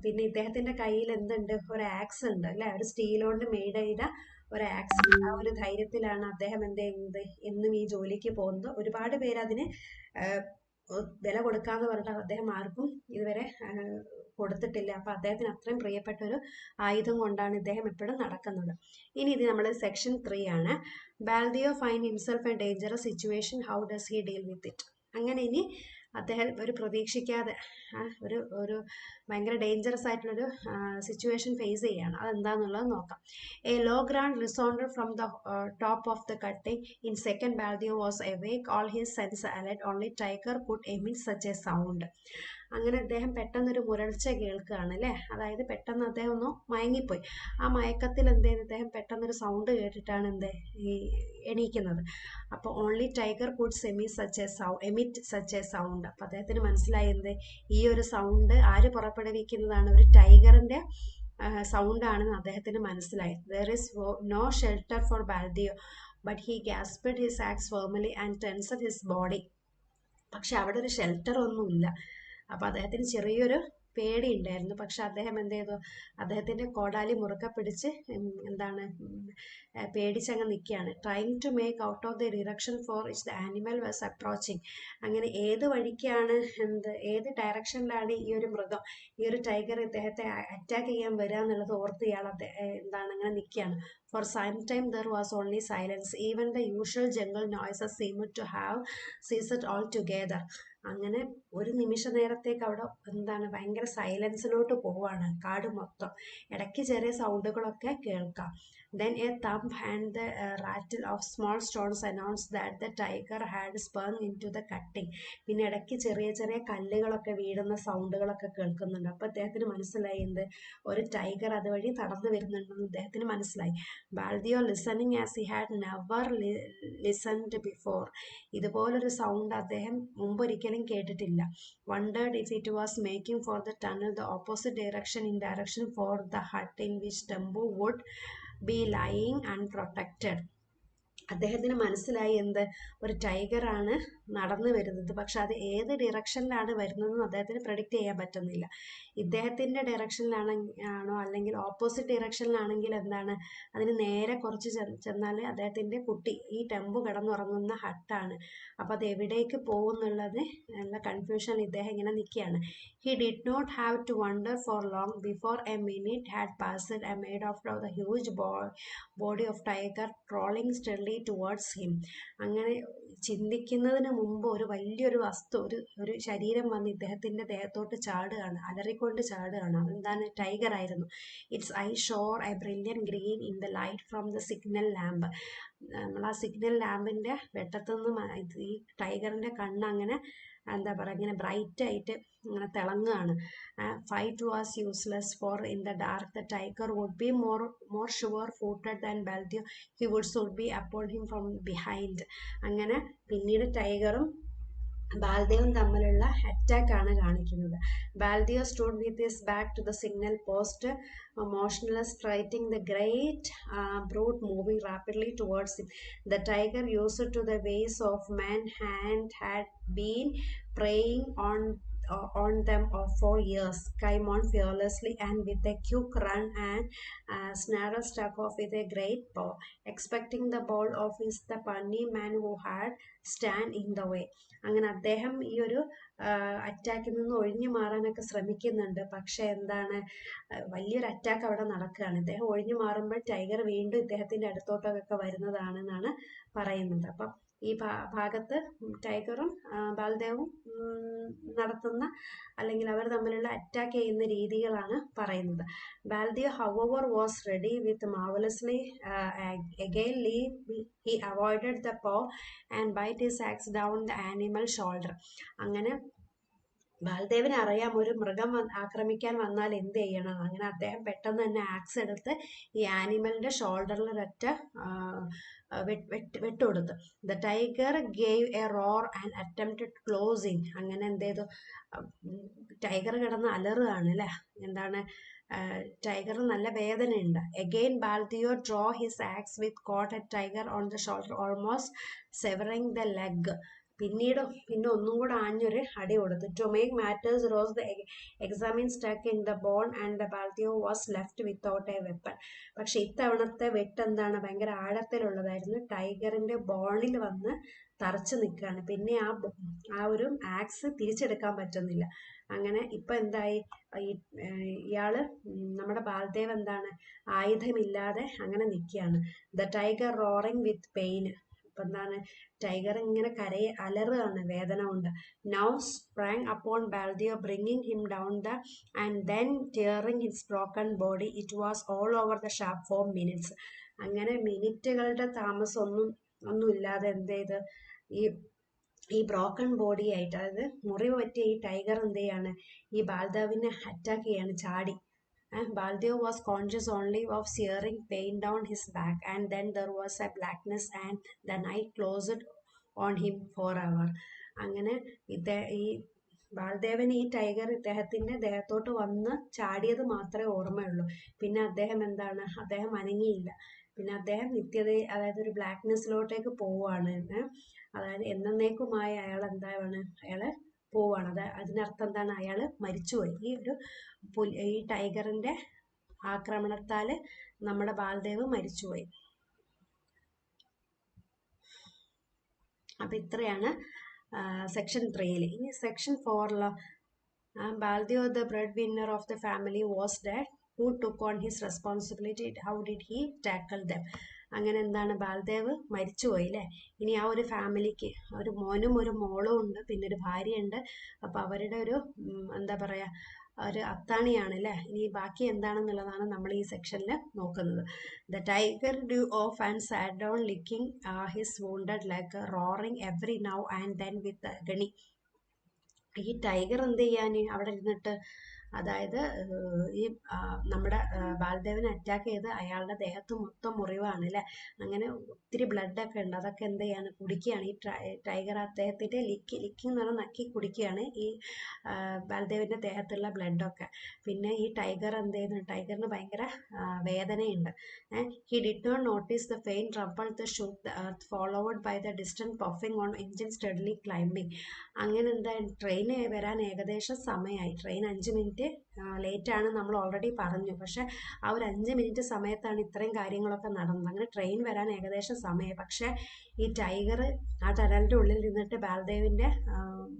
പിന്നെ ഇദ്ദേഹത്തിന്റെ കയ്യിൽ എന്തുണ്ട്, ഒരു ആക്സ് ഉണ്ട് അല്ലെ, ഒരു സ്റ്റീൽ കൊണ്ട് മെയ്ഡ് ചെയ്ത ഒരു ആക്സ്. ആ ഒരു ധൈര്യത്തിലാണ് അദ്ദേഹം എന്ത് ചെയ്യുന്നത്, എന്നും ഈ ജോലിക്ക് പോകുന്നത്. ഒരുപാട് പേര് അതിന് വില കൊടുക്കാന്ന് പറഞ്ഞിട്ട് അദ്ദേഹം ആർക്കും ഇതുവരെ കൊടുത്തിട്ടില്ല. അപ്പൊ അദ്ദേഹത്തിന് അത്രയും പ്രിയപ്പെട്ട ഒരു ആയുധം കൊണ്ടാണ് ഇദ്ദേഹം എപ്പോഴും നടക്കുന്നത്. ഇനി ഇത് നമ്മൾ സെക്ഷൻ 3 ആണ്. Baldeo find himself a dangerous situation, how does he deal with it. അങ്ങനെ ഇനി അദ്ദേഹം ഒരു പ്രതീക്ഷിക്കാതെ ഒരു ഭയങ്കര ഡേഞ്ചറസ് ആയിട്ടുള്ളൊരു സിറ്റുവേഷൻ ഫേസ് ചെയ്യാണ്. അതെന്താന്നുള്ളത് നോക്കാം. A low ground resounded from the top of the cutting. In second Baldeo was awake, all his senses alert, only tiger could emit such a sound. അങ്ങനെ അദ്ദേഹം പെട്ടെന്നൊരു മുരൾച്ച കേൾക്കുകയാണ് അല്ലേ, അതായത് പെട്ടെന്ന് അദ്ദേഹം ഒന്ന് മയങ്ങിപ്പോയി. ആ മയക്കത്തിൽ എന്ത് ചെയ്ത് ഇദ്ദേഹം പെട്ടെന്നൊരു സൗണ്ട് കേട്ടിട്ടാണ് ഈ എണീക്കുന്നത്. അപ്പോൾ only tiger could emit such A sound. അപ്പം അദ്ദേഹത്തിന് മനസ്സിലായി ഈ ഒരു സൗണ്ട് ആര് പുറപ്പെടുവിക്കുന്നതാണ്, ഒരു ടൈഗറിന്റെ സൗണ്ട് ആണെന്ന് അദ്ദേഹത്തിന് മനസ്സിലായി. There is no shelter for Baldeo, but he gasped his axe firmly and tensed his body. പക്ഷെ അവിടെ ഒരു ഷെൽട്ടർ ഒന്നുമില്ല. അപ്പൊ അദ്ദേഹത്തിന് ചെറിയൊരു പേടി ഉണ്ടായിരുന്നു. പക്ഷെ അദ്ദേഹം എന്ത് ചെയ്തു, അദ്ദേഹത്തിന്റെ കോടാലി മുറുക്കെ പിടിച്ച് എന്താണ് പേടിച്ചങ്ങ് നിൽക്കുകയാണ്. Trying to make out of the direction for which the animal was approaching. അങ്ങനെ ഏത് വഴിക്കാണ് ഏത് ഡയറക്ഷനിലാണ് ഈ ഒരു മൃഗം, ഈ ഒരു ടൈഗർ ഇദ്ദേഹത്തെ അറ്റാക്ക് ചെയ്യാൻ വരിക എന്നുള്ളത് ഓർത്ത് ഇയാൾ എന്താണ് അങ്ങനെ നിൽക്കുകയാണ്. For some time there was only silence. Even the usual jungle noises seemed to have ceased altogether. അങ്ങനെ ഒരു നിമിഷ നേരത്തേക്ക് അവിടെ എന്താണ് ഭയങ്കര സൈലൻസിലോട്ട് പോവാണ് കാട് മൊത്തം. ഇടയ്ക്ക് ചെറിയ സൗണ്ടുകളൊക്കെ കേൾക്കാം. Then a thump and the rattle of small stones announced that the tiger had sprung into the cutting. പിന്നെ ഇടയ്ക്ക് ചെറിയ ചെറിയ കല്ലുകളൊക്കെ വീഴുന്ന സൗണ്ടുകളൊക്കെ കേൾക്കുന്നുണ്ട്. അപ്പൊ അദ്ദേഹത്തിന് മനസ്സിലായി എന്ത്, ഒരു ടൈഗർ അതുവഴി നടന്നു വരുന്നുണ്ടെന്ന് അദ്ദേഹത്തിന് മനസ്സിലായി. Baldeo listening as he had never listened before. ഇതുപോലൊരു സൗണ്ട് അദ്ദേഹം മുമ്പൊരിക്കലും കേട്ടിട്ടില്ല. Wondered if it was making for the tunnel, the opposite direction, in direction for the hut in which Tembu would be lying unprotected. അദ്ദേഹത്തിന് മനസ്സിലായി എന്ത്, ഒരു ടൈഗറാണ് നടന്നു വരുന്നത്. പക്ഷെ അത് ഏത് ഡിറക്ഷനിലാണ് വരുന്നതെന്ന് അദ്ദേഹത്തിന് പ്രഡിക്റ്റ് ചെയ്യാൻ പറ്റുന്നില്ല. ഇദ്ദേഹത്തിന്റെ ഡയറക്ഷനിലാണോ അല്ലെങ്കിൽ ഓപ്പോസിറ്റ് ഡയറക്ഷനിലാണെങ്കിൽ എന്താണ്, അതിന് നേരെ കുറച്ച് ചെന്നാൽ അദ്ദേഹത്തിന്റെ കുട്ടി ഈ ടെമ്പു കിടന്നുറങ്ങുന്ന ഹട്ടാണ്. അപ്പൊ അത് എവിടേക്ക് പോകുന്നുള്ളത് എന്ന കൺഫ്യൂഷൻ ഇദ്ദേഹം ഇങ്ങനെ നിൽക്കുകയാണ്. He did not have to wonder for long. Before a minute had passed, a made of the huge body of tiger crawling steadily towards him. അങ്ങനെ ചിന്തിക്കുന്നതിന് മുമ്പ് ഒരു വലിയൊരു വസ്തു, ഒരു ശരീരം വന്ന് ഇദ്ദേഹത്തിന്റെ ദേഹത്തോട്ട് ചാടുകയാണ്, അലറിക്കൊണ്ട് ചാടുകയാണ്. അതെന്താണ്, ടൈഗർ ആയിരുന്നു. It's I sure a brilliant green in the light from the signal lamp. നമ്മൾ ആ സിഗ്നൽ ലാമ്പിന്റെ വെട്ടത്തുനിന്ന് ഈ ടൈഗറിന്റെ കണ്ണ് അങ്ങനെ എന്താ പറയുക, ഇങ്ങനെ ബ്രൈറ്റ് ആയിട്ട് ഇങ്ങനെ തിളങ്ങുകയാണ്. Fight was useless, for in the dark the tiger would be more sure footed than Baldeo. He would be upon him from behind. അങ്ങനെ പിന്നീട് ടൈഗറും ബാൽദേവും തമ്മിലുള്ള അറ്റാക്ക് ആണ് കാണിക്കുന്നത്. ബാൽദിയോ stood with his back to the signal post, motionless, fighting the great brute moving rapidly towards him. The tiger, used to the ways of man, had been preying on them for years, came on fearlessly and with a quick run and snarl struck off with a great paw, expecting the ball of the puny man who had stand in the way. അങ്ങനെ അദ്ദേഹം ഈ ഒരു അറ്റാക്കിൽ നിന്ന് ഒഴിഞ്ഞു മാറാനൊക്കെ ശ്രമിക്കുന്നുണ്ട്. പക്ഷെ എന്താണ്, വലിയൊരു അറ്റാക്ക് അവിടെ നടക്കുകയാണ്. ഇദ്ദേഹം ഒഴിഞ്ഞു മാറുമ്പോൾ ടൈഗർ വീണ്ടും ഇദ്ദേഹത്തിന്റെ അടുത്തോട്ടൊക്കെ വരുന്നതാണെന്നാണ് പറയുന്നത്. അപ്പം ഈ ഭാഗത്ത് ടൈഗറും ബാൽദേവും നടത്തുന്ന അല്ലെങ്കിൽ അവർ തമ്മിലുള്ള അറ്റാക്ക് ചെയ്യുന്ന രീതികളാണ് പറയുന്നത്. ബാൽദിയോ however was ready with marvelously again he avoided the paw and bite his axe down the animal shoulder. അങ്ങനെ ബാൽദേവിന് അറിയാം ഒരു മൃഗം ആക്രമിക്കാൻ വന്നാൽ എന്ത് ചെയ്യണം. അങ്ങനെ അദ്ദേഹം പെട്ടെന്ന് തന്നെ ആക്സ് എടുത്ത് ഈ ആനിമലിന്റെ ഷോൾഡറിൽ ഒരൊറ്റ വെട്ടുകൊടുത്തു. The tiger gave a roar and attempted closing. അങ്ങനെ എന്ത് ചെയ്തു, ടൈഗർ കിടന്ന് അലറുകയാണ് അല്ലെ, എന്താണ്, ടൈഗർ നല്ല വേദനയുണ്ട്. Again Baldeo draw his axe with caught a tiger on the shoulder, almost severing the leg. പിന്നെ ഒന്നും കൂടെ ആഞ്ഞൊരു അടി കൊടുത്തു. To make matters rose the examine stuck in the bone and the Baldeo was left without a weapon. പക്ഷെ ഇത്തവണത്തെ വെട്ട് എന്താണ്, ഭയങ്കര ആഴത്തിലുള്ളതായിരുന്നു. ടൈഗറിന്റെ ബോണിൽ വന്ന് തറച്ചു നിൽക്കുകയാണ്. പിന്നെ ആ ഒരു ആക്സ് തിരിച്ചെടുക്കാൻ പറ്റുന്നില്ല. അങ്ങനെ ഇപ്പൊ എന്തായി, ഇയാള് നമ്മുടെ ബാൽദേവ് എന്താണ്, ആയുധമില്ലാതെ അങ്ങനെ നിൽക്കുകയാണ്. The tiger roaring with pain. ഇപ്പൊ എന്താണ്, ടൈഗർ ഇങ്ങനെ അലറുകയാണ് വേദന കൊണ്ട്. Now sprang upon Baldio, bringing him down and then tearing his broken body. It was all over the shop for minutes. അങ്ങനെ മിനിറ്റുകളുടെ താമസം ഒന്നുമില്ലാതെ എന്ത് ചെയ്ത് ഈ ബ്രോക്കൺ ബോഡി ആയിട്ട്, അതായത് മുറിവ് പറ്റിയ ഈ ടൈഗർ എന്ത് ചെയ്യാണ്, ഈ ബാൽദേവിനെ അറ്റാക്ക് ചെയ്യാണ്, ചാടി. Baldio was conscious only of searing pain down his back, and then there was a blackness and the night closed on him forever. അങ്ങനെ ഈ ബാൽദേവന് ഈ ടൈഗർ ഇദ്ദേഹത്തിന്റെ ദേഹത്തോട്ട് വന്ന് ചാടിയത് മാത്രമേ ഓർമ്മയുള്ളൂ. പിന്നെ അദ്ദേഹം എന്താണ്, അദ്ദേഹം അനങ്ങിയില്ല. പിന്നെ അദ്ദേഹം അതായത് ഒരു ബ്ലാക്ക്നെസ്സിലോട്ടേക്ക് പോവുകയാണ്. അതായത് എന്നേക്കുമായി അയാൾ എന്താണ്, അയാള് പോവാണ്. അതിനർത്ഥം എന്താണ്? അയാൾ മരിച്ചുപോയി. ഈ ടൈഗറിന്റെ ആക്രമണത്താൽ നമ്മുടെ ബാൽദേവ് മരിച്ചുപോയി. അപ്പൊ ഇത്രയാണ് സെക്ഷൻ 3. ഇനി section 4 Baldev, the breadwinner of the family, was dead. Who took on his responsibility? How did he tackle them? അങ്ങനെ എന്താണ്? ബാൽദേവ് മരിച്ചുപോയി അല്ലേ. ഇനി ആ ഒരു ഫാമിലിക്ക് ഒരു മോനും ഒരു മോളും ഉണ്ട്, പിന്നെ ഒരു ഭാര്യയുണ്ട്. അപ്പൊ അവരുടെ ഒരു എന്താ പറയാ, ഒരു അത്താണിയാണ് അല്ലേ. ഇനി ബാക്കി എന്താണെന്നുള്ളതാണ് നമ്മൾ ഈ സെക്ഷനിൽ നോക്കുന്നത്. The tiger drew off and sat down, licking his wounded leg, roaring every now and then with agony. ഈ ടൈഗർ എന്ത് ചെയ്യാൻ അവിടെ ഇരുന്നിട്ട്, അതായത് ഈ നമ്മുടെ ബാൽദേവിനെ അറ്റാക്ക് ചെയ്ത് അയാളുടെ ദേഹത്ത് മൊത്തം മുറിവാണ് അല്ലേ. അങ്ങനെ ഒത്തിരി ബ്ലഡൊക്കെ ഉണ്ട്. അതൊക്കെ എന്ത് ചെയ്യാണ്? കുടിക്കുകയാണ്. ഈ ടൈഗർ അദ്ദേഹത്തിൻ്റെ ലിക്കിങ് എന്ന് പറഞ്ഞാൽ നക്കി കുടിക്കുകയാണ് ഈ ബാൽദേവിൻ്റെ ദേഹത്തുള്ള ബ്ലഡൊക്കെ. പിന്നെ ഈ ടൈഗർ എന്ത് ചെയ്യുന്നു? ടൈഗറിന് ഭയങ്കര വേദനയുണ്ട്. He did not notice the faint rumble that shook the earth, followed by the distant puffing on engine steadily climbing. അങ്ങനെ എന്താ, ട്രെയിൻ വരാൻ ഏകദേശം സമയമായി. ട്രെയിൻ 5 മിനിറ്റ് ലേറ്റ് ആണ് നമ്മൾ ഓൾറെഡി പറഞ്ഞു. പക്ഷെ ആ ഒരു 5 മിനിറ്റ് സമയത്താണ് ഇത്രയും കാര്യങ്ങളൊക്കെ നടന്നത്. അങ്ങനെ ട്രെയിൻ വരാൻ ഏകദേശം സമയമായി. പക്ഷെ ഈ ടൈഗർ ആ ടനലിൻ്റെ ഉള്ളിൽ നിന്നിട്ട് ബാൽദേവിൻ്റെ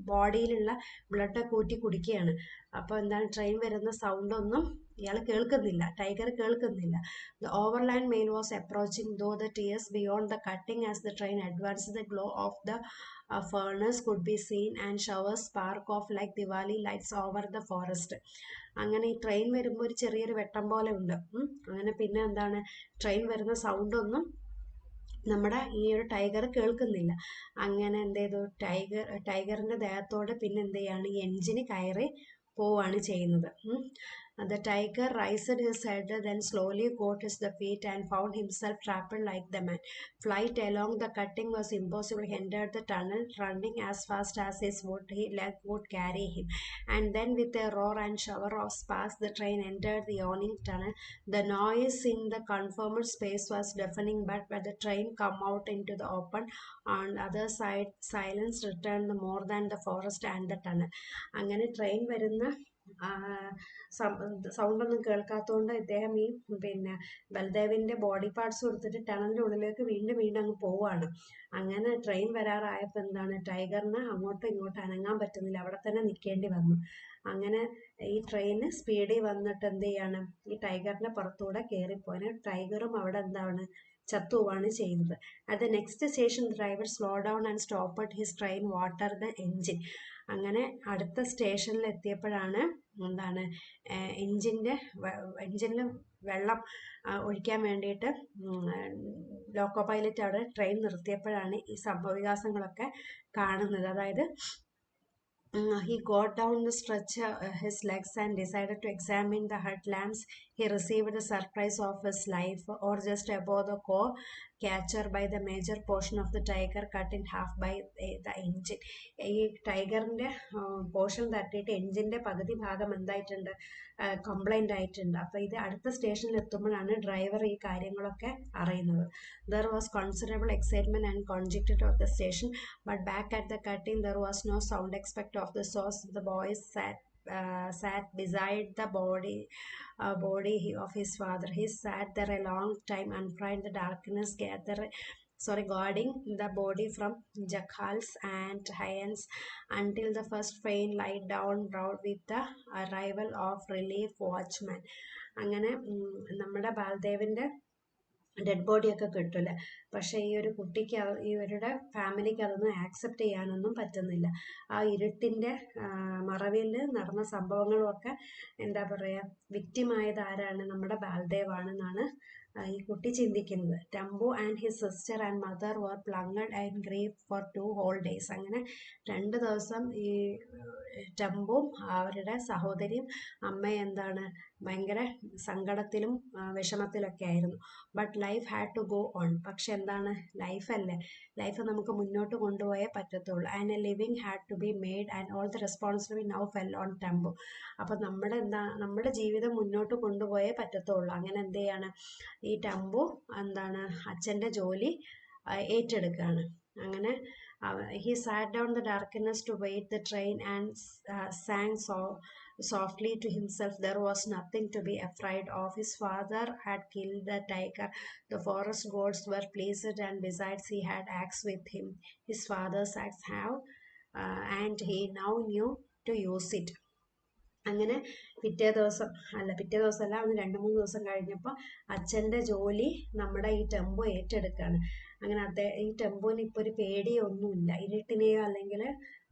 ബോഡിയിലുള്ള ബ്ലഡൊക്കെ ഊറ്റി കുടിക്കുകയാണ്. അപ്പോൾ എന്താണ്, ട്രെയിൻ വരുന്ന സൗണ്ടൊന്നും ഇയാൾ കേൾക്കുന്നില്ല, ടൈഗർ കേൾക്കുന്നില്ല. The overland mail was approaching, though the tears beyond the cutting as the train advanced. The glow of the furnace could be seen and showers spark off like Diwali lights over the forest. അങ്ങനെ ഈ train വരുമ്പോൾ ഒരു ചെറിയൊരു വെട്ടം പോലെ ഉണ്ട്. അങ്ങനെ പിന്നെ എന്താണ്, ട്രെയിൻ വരുന്ന സൗണ്ടൊന്നും നമ്മുടെ ഈ ഒരു ടൈഗർ കേൾക്കുന്നില്ല. അങ്ങനെ എന്ത് ചെയ്തു, ടൈഗറിന്റെ ദേഹത്തോട് പിന്നെ എന്ത് ചെയ്യാണ്, ഈ എൻജിന് കയറി പോവാണ് ചെയ്യുന്നത്. The tiger raised his head, then slowly got his feet and found himself trapped like the man. Flight along the cutting was impossible. He entered the tunnel, running as fast as his leg would carry him. And then with a roar and shower of sparks, the train entered the yawning tunnel. The noise in the confined space was deafening, but when the train come out into the open, on the other side, silence returned more than the forest and the tunnel. അങ്ങനെ train വരുന്ന സൗണ്ടൊന്നും കേൾക്കാത്തതുകൊണ്ട് ഇദ്ദേഹം ഈ പിന്നെ ബൽദേവിന്റെ body parts കൊടുത്തിട്ട് ടണലിന്റെ ഉള്ളിലേക്ക് വീണ്ടും അങ്ങ് പോവാണ്. അങ്ങനെ ട്രെയിൻ വരാറായപ്പോൾ എന്താണ്, ടൈഗറിന് അങ്ങോട്ടും ഇങ്ങോട്ടും അനങ്ങാൻ പറ്റുന്നില്ല, അവിടെ തന്നെ നിൽക്കേണ്ടി വന്നു. അങ്ങനെ ഈ ട്രെയിന് സ്പീഡിൽ വന്നിട്ട് എന്ത് ചെയ്യാണ്, ഈ ടൈഗറിന്റെ പുറത്തൂടെ കയറിപ്പോയി. ടൈഗറും അവിടെ എന്താണ്, ചത്തുവാണ് ചെയ്യുന്നത്. At the next station driver slow down and stopped his train water the engine. അങ്ങനെ അടുത്ത സ്റ്റേഷനിൽ എത്തിയപ്പോഴാണ് എന്താണ്, എൻജിനിൽ വെള്ളം ഒഴിക്കാൻ വേണ്ടിയിട്ട് ലോക്കോ പൈലറ്റ് അവിടെ ട്രെയിൻ നിർത്തിയപ്പോഴാണ് ഈ സംഭവവികാസങ്ങളൊക്കെ കാണുന്നത്. അതായത് he got down the stretch his legs and decided to examine the headlamps. He received the surprise of his life, or just above the core captured by the major portion of the tiger cut in half by the engine. ഈ ടൈഗറിന്റെ portion തട്ടിയിട്ട് എൻജിന്റെ പകുതി ഭാഗം എന്തായിട്ടുണ്ട്, complaint ആയിട്ടുണ്ട്. അപ്പൊ ഇത് അടുത്ത സ്റ്റേഷനിൽ എത്തുമ്പോഴാണ് driver ഈ കാര്യങ്ങളൊക്കെ അറിയുന്നത്. There was considerable excitement and conjecture of the station, but back at the cutting there was no sound expect of the source. The boy sat beside the body of his father. He sat there a long time, unfrightened. The darkness guarding the body from jackals and hyens until the first faint light dawned with the arrival of relief watchman. അങ്ങനെ നമ്മുടെ ബാൽദേവിന്റെ dead ബോഡിയൊക്കെ കിട്ടില്ല. പക്ഷെ ഈ ഒരു കുട്ടിക്ക്, ഇവരുടെ ഫാമിലിക്ക് അതൊന്നും ആക്സെപ്റ്റ് ചെയ്യാനൊന്നും പറ്റുന്നില്ല. ആ ഇരുട്ടിന്റെ മറവിൽ നടന്ന സംഭവങ്ങളുമൊക്കെ എന്താ പറയാ, വിക്റ്റിമായത് ആരാണ്, നമ്മുടെ ബാൽദേവാണെന്നാണ് ഈ കുട്ടി ചിന്തിക്കുന്നത്. Tempu and his sister and mother were plunged and grieve for 2 whole days. അങ്ങനെ 2 ദിവസം ഈ ടെമ്പും അവരുടെ സഹോദരിയും അമ്മയും എന്താണ്, ഭയങ്കര സങ്കടത്തിലും വിഷമത്തിലൊക്കെ ആയിരുന്നു. But life had to go on. പക്ഷെ എന്താണ്, ലൈഫല്ലേ, ലൈഫ് നമുക്ക് മുന്നോട്ട് കൊണ്ടുപോയേ പറ്റത്തുള്ളൂ. And a living had to be made and all the responsibility now fell on Tempu. അപ്പം നമ്മുടെ ജീവിതം മുന്നോട്ട് കൊണ്ടുപോയേ പറ്റത്തുള്ളൂ. അങ്ങനെ എന്ത് ചെയ്യാണ്, ഈ ടെമ്പു എന്താണ്, അച്ഛൻ്റെ ജോലി ഏറ്റെടുക്കുകയാണ്. അങ്ങനെ He sat down in the darkness to wait the train and sang softly to himself. There was nothing to be afraid of. His father had killed the tiger. The forest gods were pleased, and besides, he had axe with him. His father's axe and he now knew to use it. അങ്ങനെ പിറ്റേ ദിവസമല്ല, അന്ന് 2-3 ദിവസം കഴിഞ്ഞപ്പോൾ അച്ഛൻ്റെ ജോലി നമ്മുടെ ഈ ടെമ്പോ ഏറ്റെടുക്കുകയാണ്. അങ്ങനെ ഈ ടെമ്പോന് ഇപ്പോൾ ഒരു പേടിയൊന്നുമില്ല, ഇരുട്ടിനെയോ അല്ലെങ്കിൽ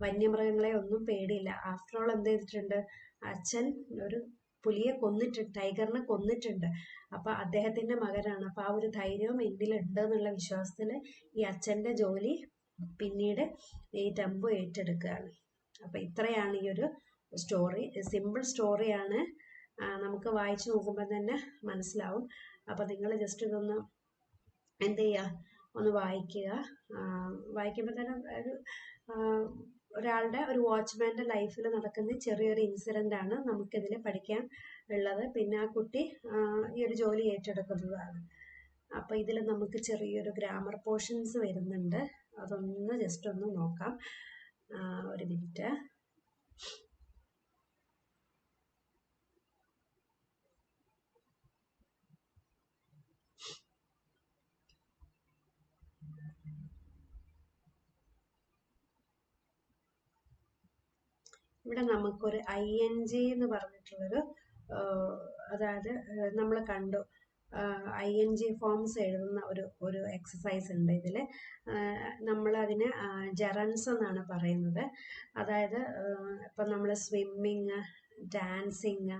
വന്യമൃഗങ്ങളെയോ ഒന്നും പേടിയില്ല. ആഫ്റ്റർ ഓൾ എന്ത് ചെയ്തിട്ടുണ്ട്, അച്ഛൻ ഒരു പുലിയെ കൊന്നിട്ടുണ്ട്, ടൈഗറിനെ കൊന്നിട്ടുണ്ട്. അപ്പം അദ്ദേഹത്തിൻ്റെ മകനാണ്. അപ്പം ആ ഒരു ധൈര്യവും എന്നിലുണ്ട് എന്നുള്ള വിശ്വാസത്തിൽ ഈ അച്ഛൻ്റെ ജോലി പിന്നീട് ഈ ടെമ്പോ ഏറ്റെടുക്കുകയാണ്. അപ്പം ഇത്രയാണ് ഈ ഒരു സ്റ്റോറി. സിമ്പിൾ സ്റ്റോറിയാണ്, നമുക്ക് വായിച്ചു നോക്കുമ്പോൾ തന്നെ മനസ്സിലാവും. അപ്പോൾ നിങ്ങൾ ജസ്റ്റ് ഇതൊന്ന് എന്ത് ചെയ്യുക, ഒന്ന് വായിക്കുക. വായിക്കുമ്പോൾ തന്നെ ഒരു വാച്ച്മാൻ്റെ ലൈഫിൽ നടക്കുന്ന ചെറിയൊരു ഇൻസിഡൻ്റ് ആണ് നമുക്കിതിൽ പഠിക്കാൻ ഉള്ളത്. പിന്നെ ആ കുട്ടി ഈ ഒരു ജോലി ഏറ്റെടുക്കുന്നതാണ്. അപ്പോൾ ഇതിൽ നമുക്ക് ചെറിയൊരു ഗ്രാമർ പോർഷൻസ് വരുന്നുണ്ട്, അതൊന്ന് ജസ്റ്റ് ഒന്ന് നോക്കാം. ഒരു മിനിറ്റ്. ഇവിടെ നമുക്കൊരു ING എന്ന് പറഞ്ഞിട്ടുള്ളൊരു, അതായത് നമ്മൾ കണ്ടു ING ഫോംസ് എഴുതുന്ന ഒരു എക്സസൈസ് ഉണ്ട് ഇതിൽ. നമ്മളതിന് ജെറൻസ് എന്നാണ് പറയുന്നത്. അതായത് ഇപ്പം നമ്മൾ സ്വിമ്മിങ്, ഡാൻസിങ്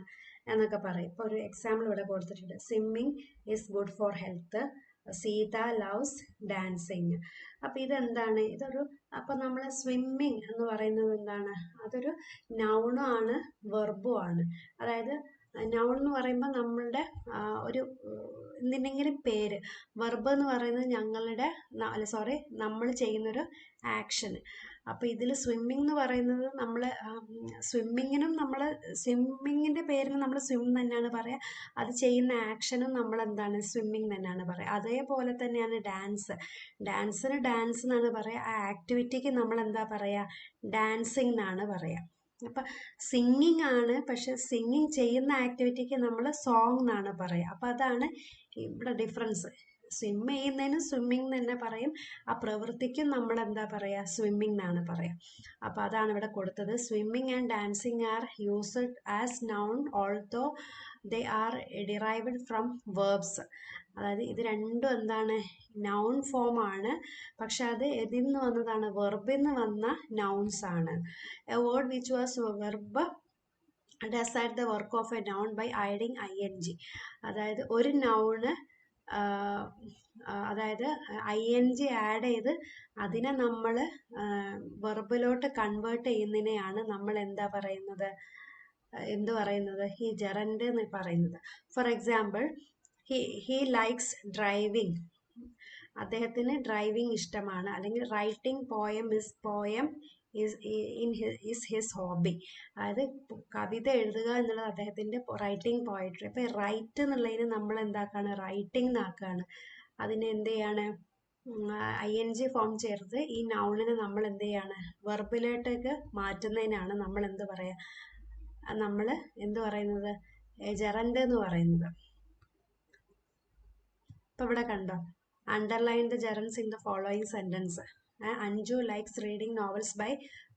എന്നൊക്കെ പറയും. ഇപ്പോൾ ഒരു എക്സാമ്പിൾ ഇവിടെ കൊടുത്തിട്ടുണ്ട്. Swimming is good for health, Sita loves dancing. അപ്പം ഇതെന്താണ്, അപ്പം നമ്മൾ സ്വിമ്മിങ് എന്ന് പറയുന്നത് എന്താണ്, അതൊരു നൗണും ആണ് വെർബും ആണ്. അതായത് നൗൺ എന്ന് പറയുമ്പോൾ നമ്മളുടെ ഒരു എന്തിനെങ്കിലും പേര്, വെർബ് എന്ന് പറയുന്നത് നമ്മൾ ചെയ്യുന്നൊരു ആക്ഷന്. അപ്പോൾ ഇതിൽ സ്വിമ്മിങ് എന്ന് പറയുന്നത് സ്വിമ്മിങ്ങിൻ്റെ പേരിന് നമ്മൾ സ്വിം തന്നെയാണ് പറയുക, അത് ചെയ്യുന്ന ആക്ഷനും നമ്മൾ എന്താണ് സ്വിമ്മിങ് തന്നെയാണ് പറയുക. അതേപോലെ തന്നെയാണ് ഡാൻസിന് ഡാൻസ് എന്നാണ് പറയുക, ആ ആക്ടിവിറ്റിക്ക് നമ്മൾ എന്താ പറയുക, ഡാൻസിങ് എന്നാണ് പറയുക. അപ്പം സിംഗിങ് ആണ്, പക്ഷെ സിംഗിങ് ചെയ്യുന്ന ആക്ടിവിറ്റിക്ക് നമ്മൾ സോങ് എന്നാണ് പറയുക. അപ്പം അതാണ് ഇവിടെ ഡിഫറൻസ്. സ്വിം ചെയ്യുന്നതിന് സ്വിമ്മിങ് തന്നെ പറയും, ആ പ്രവൃത്തിക്കും നമ്മൾ എന്താ പറയുക, സ്വിമ്മിങ് എന്നാണ് പറയുക. അപ്പോൾ അതാണ് ഇവിടെ കൊടുത്തത്. Swimming and dancing are used as noun although they are derived from verbs. അതായത് ഇത് രണ്ടും എന്താണ്, നൗൺ ഫോം ആണ്, പക്ഷെ അത് ഇതിൽ നിന്ന് വന്നതാണ്, വെർബിൽ നിന്ന് വന്ന നൗൺസ് ആണ്. A word which was verb does add the work of a noun by adding ING. അതായത് ഒരു നൗണ് അതായത് ING ആഡ് ചെയ്ത് അതിനെ നമ്മൾ വെർബിലോട്ട് കൺവേർട്ട് ചെയ്യുന്നതിനെയാണ് നമ്മൾ എന്ത് പറയുന്നത്, ഈ ജെറൻഡ് എന്ന് പറയുന്നത്. For example, he likes driving, അദ്ദേഹത്തിന് ഡ്രൈവിംഗ് ഇഷ്ടമാണ്. അല്ലെങ്കിൽ writing poem is his hobby. അതായത് കവിത എഴുതുക എന്നുള്ളത് അദ്ദേഹത്തിൻ്റെ റൈറ്റിംഗ് പോയട്രി. അപ്പോൾ റൈറ്റ് എന്നുള്ളതിന് നമ്മൾ എന്താക്കാണ്, റൈറ്റിംഗ് എന്നാക്കുകയാണ്. അതിന് എന്ത് ചെയ്യാണ്, ING ഫോം ചേർത്ത് ഈ നൗണിനെ നമ്മൾ എന്ത് ചെയ്യാണ്, വെർബിലോട്ടേക്ക് മാറ്റുന്നതിനാണ് നമ്മൾ എന്ത് പറയുന്നത്, ജെറൻഡ് എന്ന് പറയുന്നത്. ഇപ്പം ഇവിടെ കണ്ടോ, underline the gerunds in the following sentence. Anju likes reading novels by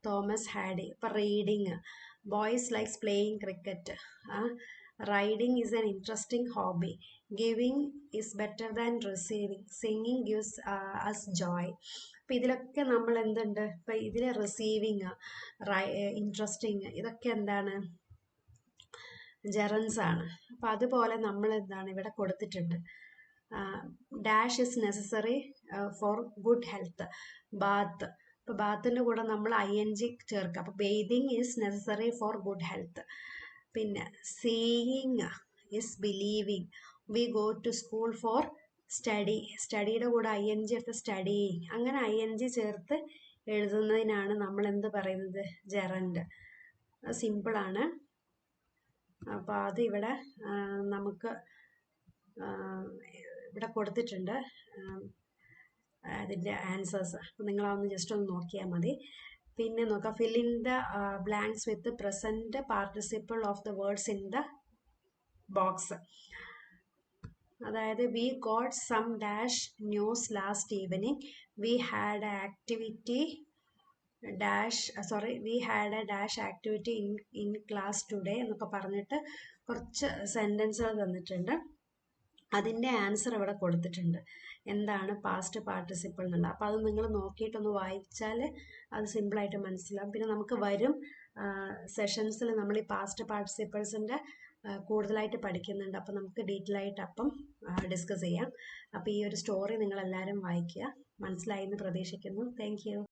Thomas Hardy. ഇപ്പം reading, boys likes playing cricket. Riding is an interesting hobby. Giving is better than receiving. Singing gives us joy. അപ്പം ഇതിലൊക്കെ നമ്മൾ എന്തുണ്ട്, ഇപ്പം ഇതിൽ receiving, interesting, ഇതൊക്കെ എന്താണ്, gerunds ആണ്. അപ്പം അതുപോലെ നമ്മൾ എന്താണ് ഇവിടെ കൊടുത്തിട്ടുണ്ട്, dash is necessary for good health. Bath, ഇപ്പോൾ ബാത്തിൻ്റെ കൂടെ നമ്മൾ ING ചേർക്കുക. അപ്പോൾ bathing is necessary for good health. പിന്നെ seeing is believing. We go to school for study. സ്റ്റഡിയുടെ കൂടെ ING എടുത്ത് സ്റ്റഡിയിങ്. അങ്ങനെ ING ചേർത്ത് എഴുതുന്നതിനാണ് നമ്മൾ എന്ത് പറയുന്നത്, ജെറൻഡ്. സിമ്പിളാണ്. അപ്പോൾ അത് ഇവിടെ നമുക്ക് ഇവിടെ കൊടുത്തിട്ടുണ്ട്. അതിൻ്റെ ആൻസേഴ്സ്. അപ്പം നിങ്ങളതൊന്ന് ജസ്റ്റ് ഒന്ന് നോക്കിയാൽ മതി. പിന്നെ നോക്കാം, fill in the blanks with the present participle of the words in the box. അതായത് we got some dash news last evening, we had a activity dash we had a dash activity in class today എന്നൊക്കെ പറഞ്ഞിട്ട് കുറച്ച് സെൻറ്റൻസുകൾ തന്നിട്ടുണ്ട്. അതിൻ്റെ answer ഇവിടെ കൊടുത്തിട്ടുണ്ട്, എന്താണ് past participle എന്നുള്ളത്. അപ്പോൾ അത് നിങ്ങൾ നോക്കിയിട്ടൊന്ന് വായിച്ചാൽ അത് സിമ്പിളായിട്ട് മനസ്സിലാവും. പിന്നെ നമുക്ക് വരും സെഷൻസിൽ നമ്മൾ ഈ പാസ്റ്റ് പാർട്ടിസിപ്പിൾസിൻ്റെ കൂടുതലായിട്ട് പഠിക്കുന്നുണ്ട്. അപ്പോൾ നമുക്ക് ഡീറ്റെയിൽ ആയിട്ട് അപ്പം ഡിസ്കസ് ചെയ്യാം. അപ്പോൾ ഈ ഒരു സ്റ്റോറി നിങ്ങളെല്ലാവരും വായിക്കുക. മനസ്സിലായി എന്ന് പ്രതീക്ഷിക്കുന്നു. Thank you.